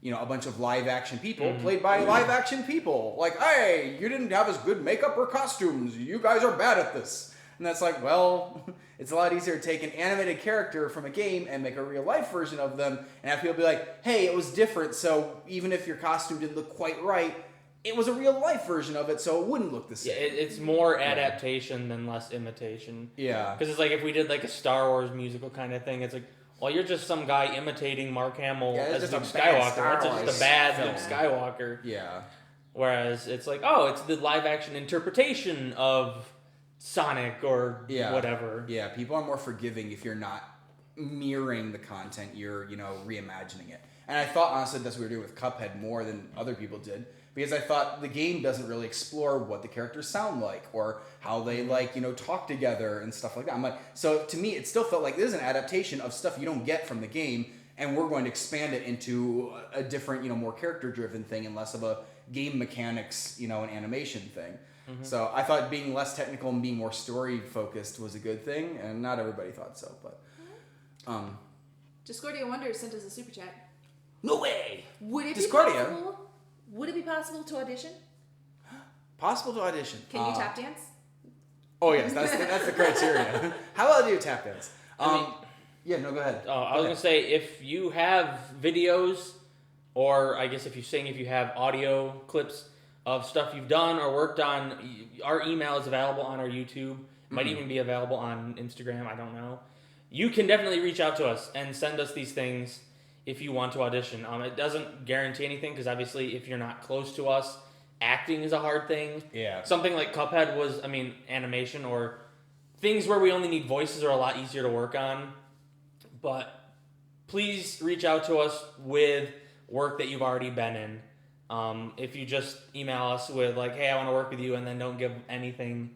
[SPEAKER 1] a bunch of live action people played by live action people. Like, hey, you didn't have as good makeup or costumes. You guys are bad at this. And that's like, well, it's a lot easier to take an animated character from a game and make a real life version of them and have people be like, hey, it was different. So even if your costume didn't look quite right, it was a real life version of it, so it wouldn't look the
[SPEAKER 2] Yeah,
[SPEAKER 1] same.
[SPEAKER 2] it's more adaptation than less imitation.
[SPEAKER 1] Yeah.
[SPEAKER 2] Because it's like if we did like a Star Wars musical kind of thing, it's like, well, you're just some guy imitating Mark Hamill
[SPEAKER 1] Yeah, it's
[SPEAKER 2] as
[SPEAKER 1] just
[SPEAKER 2] Luke
[SPEAKER 1] a bad
[SPEAKER 2] Skywalker.
[SPEAKER 1] Star
[SPEAKER 2] It's
[SPEAKER 1] Wars
[SPEAKER 2] just a bad
[SPEAKER 1] film.
[SPEAKER 2] Luke Skywalker.
[SPEAKER 1] Yeah.
[SPEAKER 2] Whereas it's like, oh, it's the live action interpretation of Sonic or
[SPEAKER 1] Yeah.
[SPEAKER 2] whatever.
[SPEAKER 1] Yeah, people are more forgiving if you're not mirroring the content, you're, reimagining it. And I thought, honestly, that's what we were doing with Cuphead more than other people did. Because I thought the game doesn't really explore what the characters sound like or how they talk together and stuff like that. I'm like, so to me, it still felt like this is an adaptation of stuff you don't get from the game, and we're going to expand it into a different, more character-driven thing and less of a game mechanics, an animation thing. So I thought being less technical and being more story-focused was a good thing, and not everybody thought so. But,
[SPEAKER 3] Discordia Wonders sent us a super chat.
[SPEAKER 1] no way.
[SPEAKER 3] Would it
[SPEAKER 1] Discordia?
[SPEAKER 3] be possible? Would it be possible to audition?
[SPEAKER 1] Possible to audition.
[SPEAKER 3] Can you tap dance?
[SPEAKER 1] Oh yes, that's the criteria. How about I do a tap dance? Yeah, no, go ahead.
[SPEAKER 2] I was gonna say if you have videos, or I guess if you have audio clips of stuff you've done or worked on, our email is available on our YouTube. It might even be available on Instagram. I don't know. You can definitely reach out to us and send us these things if you want to audition. It doesn't guarantee anything because obviously if you're not close to us, acting is a hard thing.
[SPEAKER 1] Yeah.
[SPEAKER 2] Something like Cuphead was, animation or things where we only need voices are a lot easier to work on. But please reach out to us with work that you've already been in. If you just email us with like, hey, I want to work with you, and then don't give anything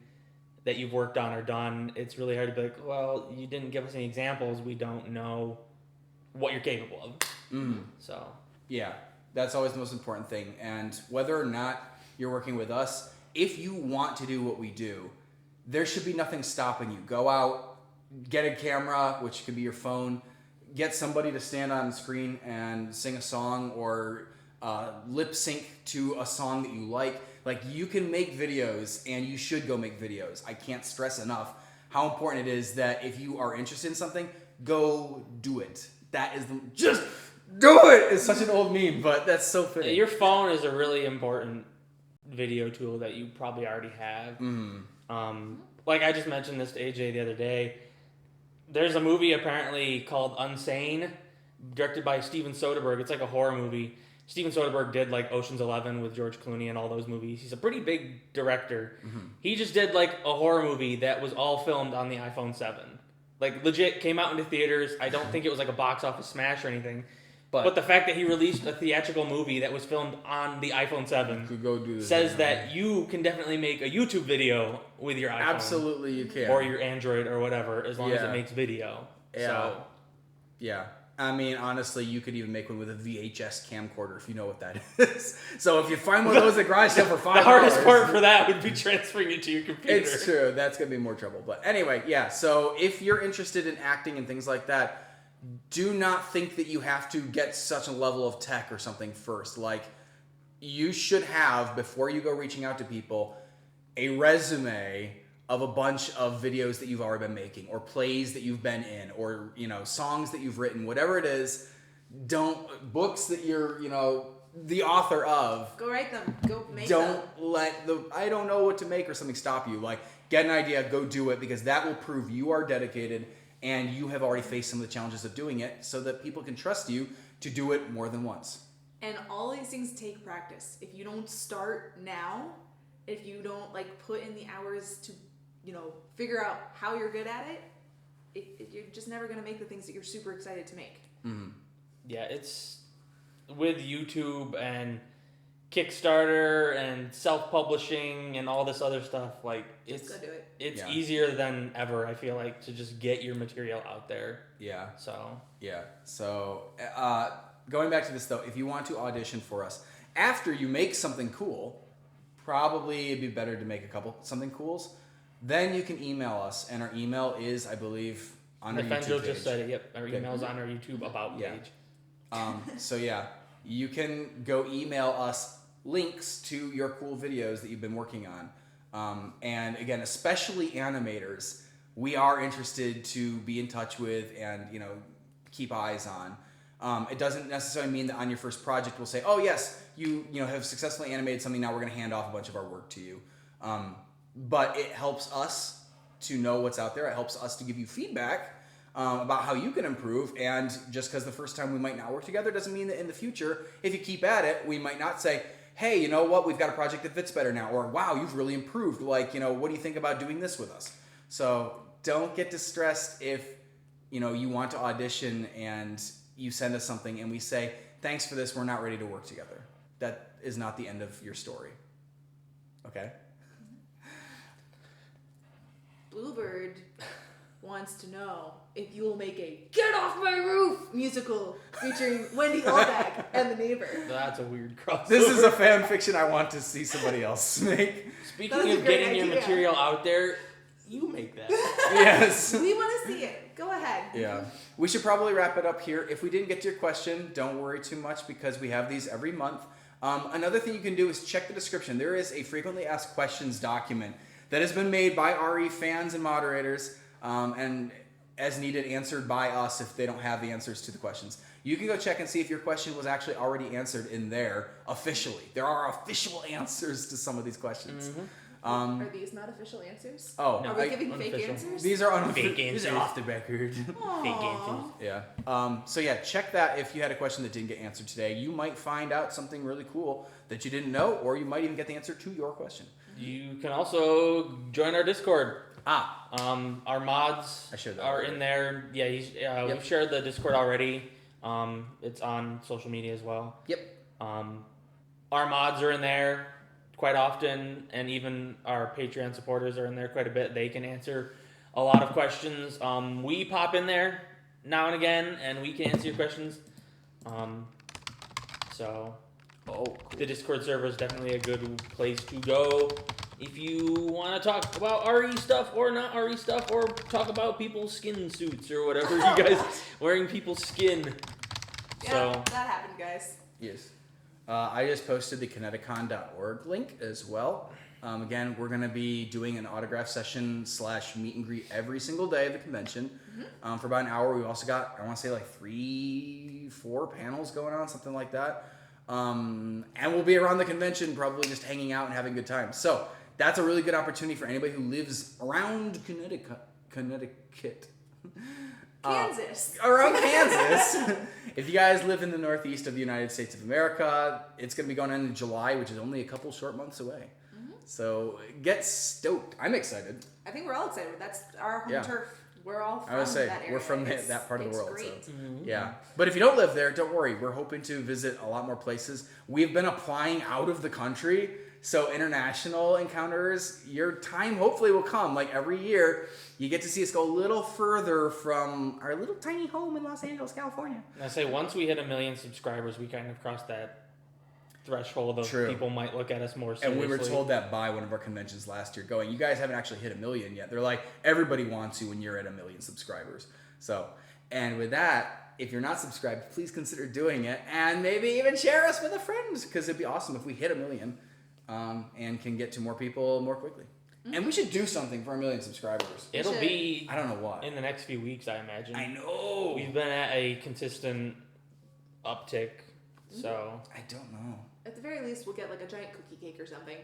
[SPEAKER 2] that you've worked on or done, it's really hard to be like, well, you didn't give us any examples. We don't know what you're capable of. So
[SPEAKER 1] Yeah, that's always the most important thing. And whether or not you're working with us, if you want to do what we do, there should be nothing stopping you. Go out, get a camera, which could be your phone, get somebody to stand on screen and sing a song or lip sync to a song that you like. Like, you can make videos, and you should go make videos. I can't stress enough how important it is that if you are interested in something, go do it. That is just do it! It's such an old meme, but that's so fitting.
[SPEAKER 2] your phone is a really important video tool that you probably already have. Like I just mentioned this to AJ the other day. There's a movie apparently called Unsane, directed by Steven Soderbergh. It's like a horror movie. Steven Soderbergh did like Ocean's 11 with George Clooney and all those movies. He's a pretty big director. He just did like a horror movie that was all filmed on the iPhone 7. Like legit came out into theaters. I don't think it was like a box office smash or anything, But the fact that he released a theatrical movie that was filmed on the iPhone 7
[SPEAKER 1] could go do this
[SPEAKER 2] says
[SPEAKER 1] now.
[SPEAKER 2] that you can definitely make a YouTube video with your iPhone.
[SPEAKER 1] Absolutely you can.
[SPEAKER 2] Or your Android or whatever, as long as
[SPEAKER 1] Yeah.
[SPEAKER 2] it makes video.
[SPEAKER 1] Yeah.
[SPEAKER 2] So,
[SPEAKER 1] Yeah. I mean, honestly, you could even make one with a VHS camcorder if you know what that is. So if you find one of those at garage sale for $5,
[SPEAKER 2] the hardest part for that would be transferring it to your computer.
[SPEAKER 1] It's true. That's gonna be more trouble. But anyway, yeah. So if you're interested in acting and things like that, do not think that you have to get such a level of tech or something first. Like, you should have, before you go reaching out to people, a resume of a bunch of videos that you've already been making, or plays that you've been in, or, you know, songs that you've written, whatever it is. Books that you're, you know, the author of.
[SPEAKER 3] Go write them. Go make
[SPEAKER 1] Don't
[SPEAKER 3] them.
[SPEAKER 1] let the I don't know what to make or something stop you. Like, get an idea, go do it, because that will prove you are dedicated and you have already faced some of the challenges of doing it, so that people can trust you to do it more than once.
[SPEAKER 3] And all these things take practice. If you don't start now, if you don't like put in the hours to, you know, figure out how you're good at it, you're just never gonna make the things that you're super excited to make.
[SPEAKER 1] Mm-hmm.
[SPEAKER 2] Yeah, it's with YouTube and Kickstarter and self-publishing and all this other stuff. Like,
[SPEAKER 3] Just go do it.
[SPEAKER 2] it's
[SPEAKER 1] Yeah.
[SPEAKER 2] easier than ever, I feel like, to just get your material out there.
[SPEAKER 1] Yeah.
[SPEAKER 2] So,
[SPEAKER 1] Yeah. So, going back to this though, if you want to audition for us, after you make something cool, probably it'd be better to make something cools. Then you can email us, and our email is, I believe, on our YouTube
[SPEAKER 2] Nathaniel
[SPEAKER 1] page.
[SPEAKER 2] just said it. Yep, our
[SPEAKER 1] Good.
[SPEAKER 2] email's on our YouTube about
[SPEAKER 1] Yeah.
[SPEAKER 2] page.
[SPEAKER 1] So yeah, you can go email us links to your cool videos that you've been working on. And again, especially animators, we are interested to be in touch with and, you know, keep eyes on. It doesn't necessarily mean that on your first project we'll say, oh yes, you have successfully animated something, now we're going to hand off a bunch of our work to you. But it helps us to know what's out there. It helps us to give you feedback about how you can improve. And just because the first time we might not work together doesn't mean that in the future, if you keep at it, we might not say, hey, you know what, we've got a project that fits better now. Or, wow, you've really improved. Like, you know, what do you think about doing this with us? So don't get distressed if, you know, you want to audition and you send us something and we say, thanks for this, we're not ready to work together. That is not the end of your story. Okay?
[SPEAKER 3] Bluebird wants to know if you will make a "Get Off My Roof" musical featuring Wendy Goldberg and the neighbor.
[SPEAKER 2] That's a weird crossover.
[SPEAKER 1] This is a fan fiction I want to see somebody else make.
[SPEAKER 2] Speaking
[SPEAKER 3] That's a
[SPEAKER 2] of
[SPEAKER 3] great
[SPEAKER 2] getting your
[SPEAKER 3] idea.
[SPEAKER 2] material out there, you make that.
[SPEAKER 1] Yes.
[SPEAKER 3] We want to see it. Go ahead.
[SPEAKER 1] Yeah. We should probably wrap it up here. If we didn't get to your question, don't worry too much because we have these every month. Another thing you can do is check the description. There is a frequently asked questions document that has been made by RE fans and moderators, and as needed answered by us if they don't have the answers to the questions. You can go check and see if your question was actually already answered in there officially. There are official answers to some of these questions.
[SPEAKER 3] Are these not official answers?
[SPEAKER 1] Oh,
[SPEAKER 2] No.
[SPEAKER 3] Are we
[SPEAKER 1] I-
[SPEAKER 3] giving fake
[SPEAKER 2] unofficial.
[SPEAKER 3] answers?
[SPEAKER 1] these are unofficial.
[SPEAKER 2] Fake
[SPEAKER 1] These are
[SPEAKER 2] answers.
[SPEAKER 1] off the record.
[SPEAKER 3] Aw.
[SPEAKER 2] Fake answers.
[SPEAKER 1] Yeah. So yeah, check that if you had a question that didn't get answered today. You might find out something really cool that you didn't know, or you might even get the answer to your question.
[SPEAKER 2] You can also join our Discord. Our mods
[SPEAKER 1] I shared that
[SPEAKER 2] are
[SPEAKER 1] already.
[SPEAKER 2] in there. Yeah, we've shared the Discord already. It's on social media as well.
[SPEAKER 1] Yep.
[SPEAKER 2] Our mods are in there quite often, and even our Patreon supporters are in there quite a bit. They can answer a lot of questions. We pop in there now and again, and we can answer your questions. So
[SPEAKER 1] Oh, cool.
[SPEAKER 2] the Discord server is definitely a good place to go if you want to talk about RE stuff or not RE stuff, or talk about people's skin suits or whatever you guys wearing people's skin.
[SPEAKER 3] Yeah,
[SPEAKER 2] So
[SPEAKER 3] that happened, guys.
[SPEAKER 1] Yes. I just posted the kineticon.org link as well. Again, we're going to be doing an autograph session / meet and greet every single day of the convention for about an hour. We've also got, I want to say, like 3-4 panels going on, something like that. And we'll be around the convention probably just hanging out and having a good time. So that's a really good opportunity for anybody who lives around Connecticut.
[SPEAKER 3] Kansas.
[SPEAKER 1] Around Kansas. If you guys live in the northeast of the United States of America, it's going to be going on in July, which is only a couple short months away. So get stoked. I'm excited.
[SPEAKER 3] I think we're all excited. That's our home
[SPEAKER 1] Yeah.
[SPEAKER 3] turf. we're all from
[SPEAKER 1] I would say
[SPEAKER 3] that area.
[SPEAKER 1] we're from
[SPEAKER 3] It's-
[SPEAKER 1] that part of the
[SPEAKER 3] it's
[SPEAKER 1] world.
[SPEAKER 3] Great.
[SPEAKER 1] So. Yeah. But if you don't live there, don't worry. We're hoping to visit a lot more places. We've been applying out of the country. So international encounters, your time hopefully will come. Like every year, you get to see us go a little further from our little tiny home in Los Angeles, California.
[SPEAKER 2] And I say once we hit 1 million subscribers, we kind of crossed that threshold of
[SPEAKER 1] True.
[SPEAKER 2] people might look at us more seriously.
[SPEAKER 1] And we were told that by one of our conventions last year, going, you guys haven't actually hit 1 million yet. They're like, everybody wants you when you're at 1 million subscribers. So, and with that, if you're not subscribed, please consider doing it, and maybe even share us with a friend, because it'd be awesome if we hit 1 million and can get to more people more quickly. And we should do something for 1 million subscribers.
[SPEAKER 2] It'll
[SPEAKER 3] should.
[SPEAKER 2] be
[SPEAKER 1] I don't know what.
[SPEAKER 2] in the next few weeks, I imagine.
[SPEAKER 1] I know.
[SPEAKER 2] We've been at a consistent uptick, so
[SPEAKER 1] I don't know.
[SPEAKER 3] At the very least, we'll get like a giant cookie cake or something.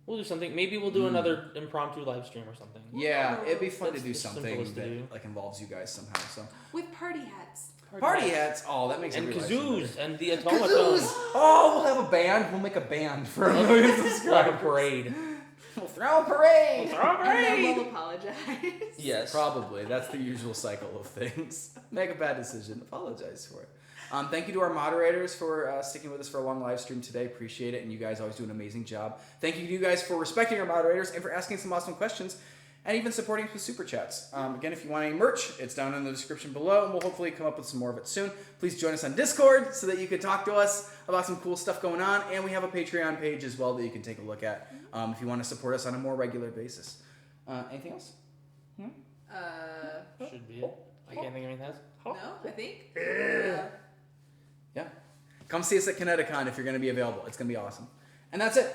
[SPEAKER 2] we'll do something. Maybe we'll do another impromptu live stream or something.
[SPEAKER 1] Yeah, it'd be fun
[SPEAKER 2] That's
[SPEAKER 1] to do
[SPEAKER 2] the
[SPEAKER 1] something
[SPEAKER 2] simplest to
[SPEAKER 1] that
[SPEAKER 2] do.
[SPEAKER 1] like involves you guys somehow. So
[SPEAKER 3] With party hats.
[SPEAKER 1] party hats. Oh, that makes
[SPEAKER 2] And
[SPEAKER 1] every live stream
[SPEAKER 2] kazoos
[SPEAKER 1] better.
[SPEAKER 2] and the
[SPEAKER 1] Kazoos!
[SPEAKER 2] automatons.
[SPEAKER 1] Oh, we'll have a band. We'll make a band for 1 million
[SPEAKER 2] Like a
[SPEAKER 1] subscribers.
[SPEAKER 2] parade.
[SPEAKER 1] We'll throw a parade.
[SPEAKER 3] And then we'll apologize.
[SPEAKER 2] Yes.
[SPEAKER 1] Probably. That's the usual cycle of things. Make a bad decision. Apologize for it. Thank you to our moderators for sticking with us for a long live stream today. Appreciate it. And you guys always do an amazing job. Thank you to you guys for respecting our moderators and for asking some awesome questions and even supporting us with super chats. Again, if you want any merch, it's down in the description below, and we'll hopefully come up with some more of it soon. Please join us on Discord so that you can talk to us about some cool stuff going on. And we have a Patreon page as well that you can take a look at if you want to support us on a more regular basis. Anything else?
[SPEAKER 2] Should be it. I can't think of anything else.
[SPEAKER 3] No, I think.
[SPEAKER 1] Yeah. Come see us at Kineticon if you're going to be available. It's going to be awesome. And that's it.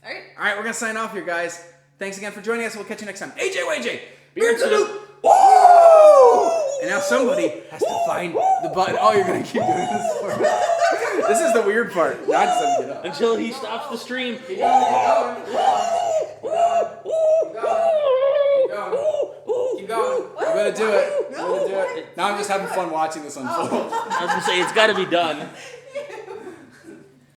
[SPEAKER 3] All right.
[SPEAKER 1] All right, we're going to sign off here, guys. Thanks again for joining us. We'll catch you next time. AJ, Beard Salute. Woo! And now somebody has to find the button. Oh, you're going to keep doing this for us. This is the weird part. Not just let me get up.
[SPEAKER 2] Until he stops the stream.
[SPEAKER 1] Keep going. I'm going to do it. I'm going to do it. Now I'm just having fun watching this unfold.
[SPEAKER 2] I was gonna say it's got to be done.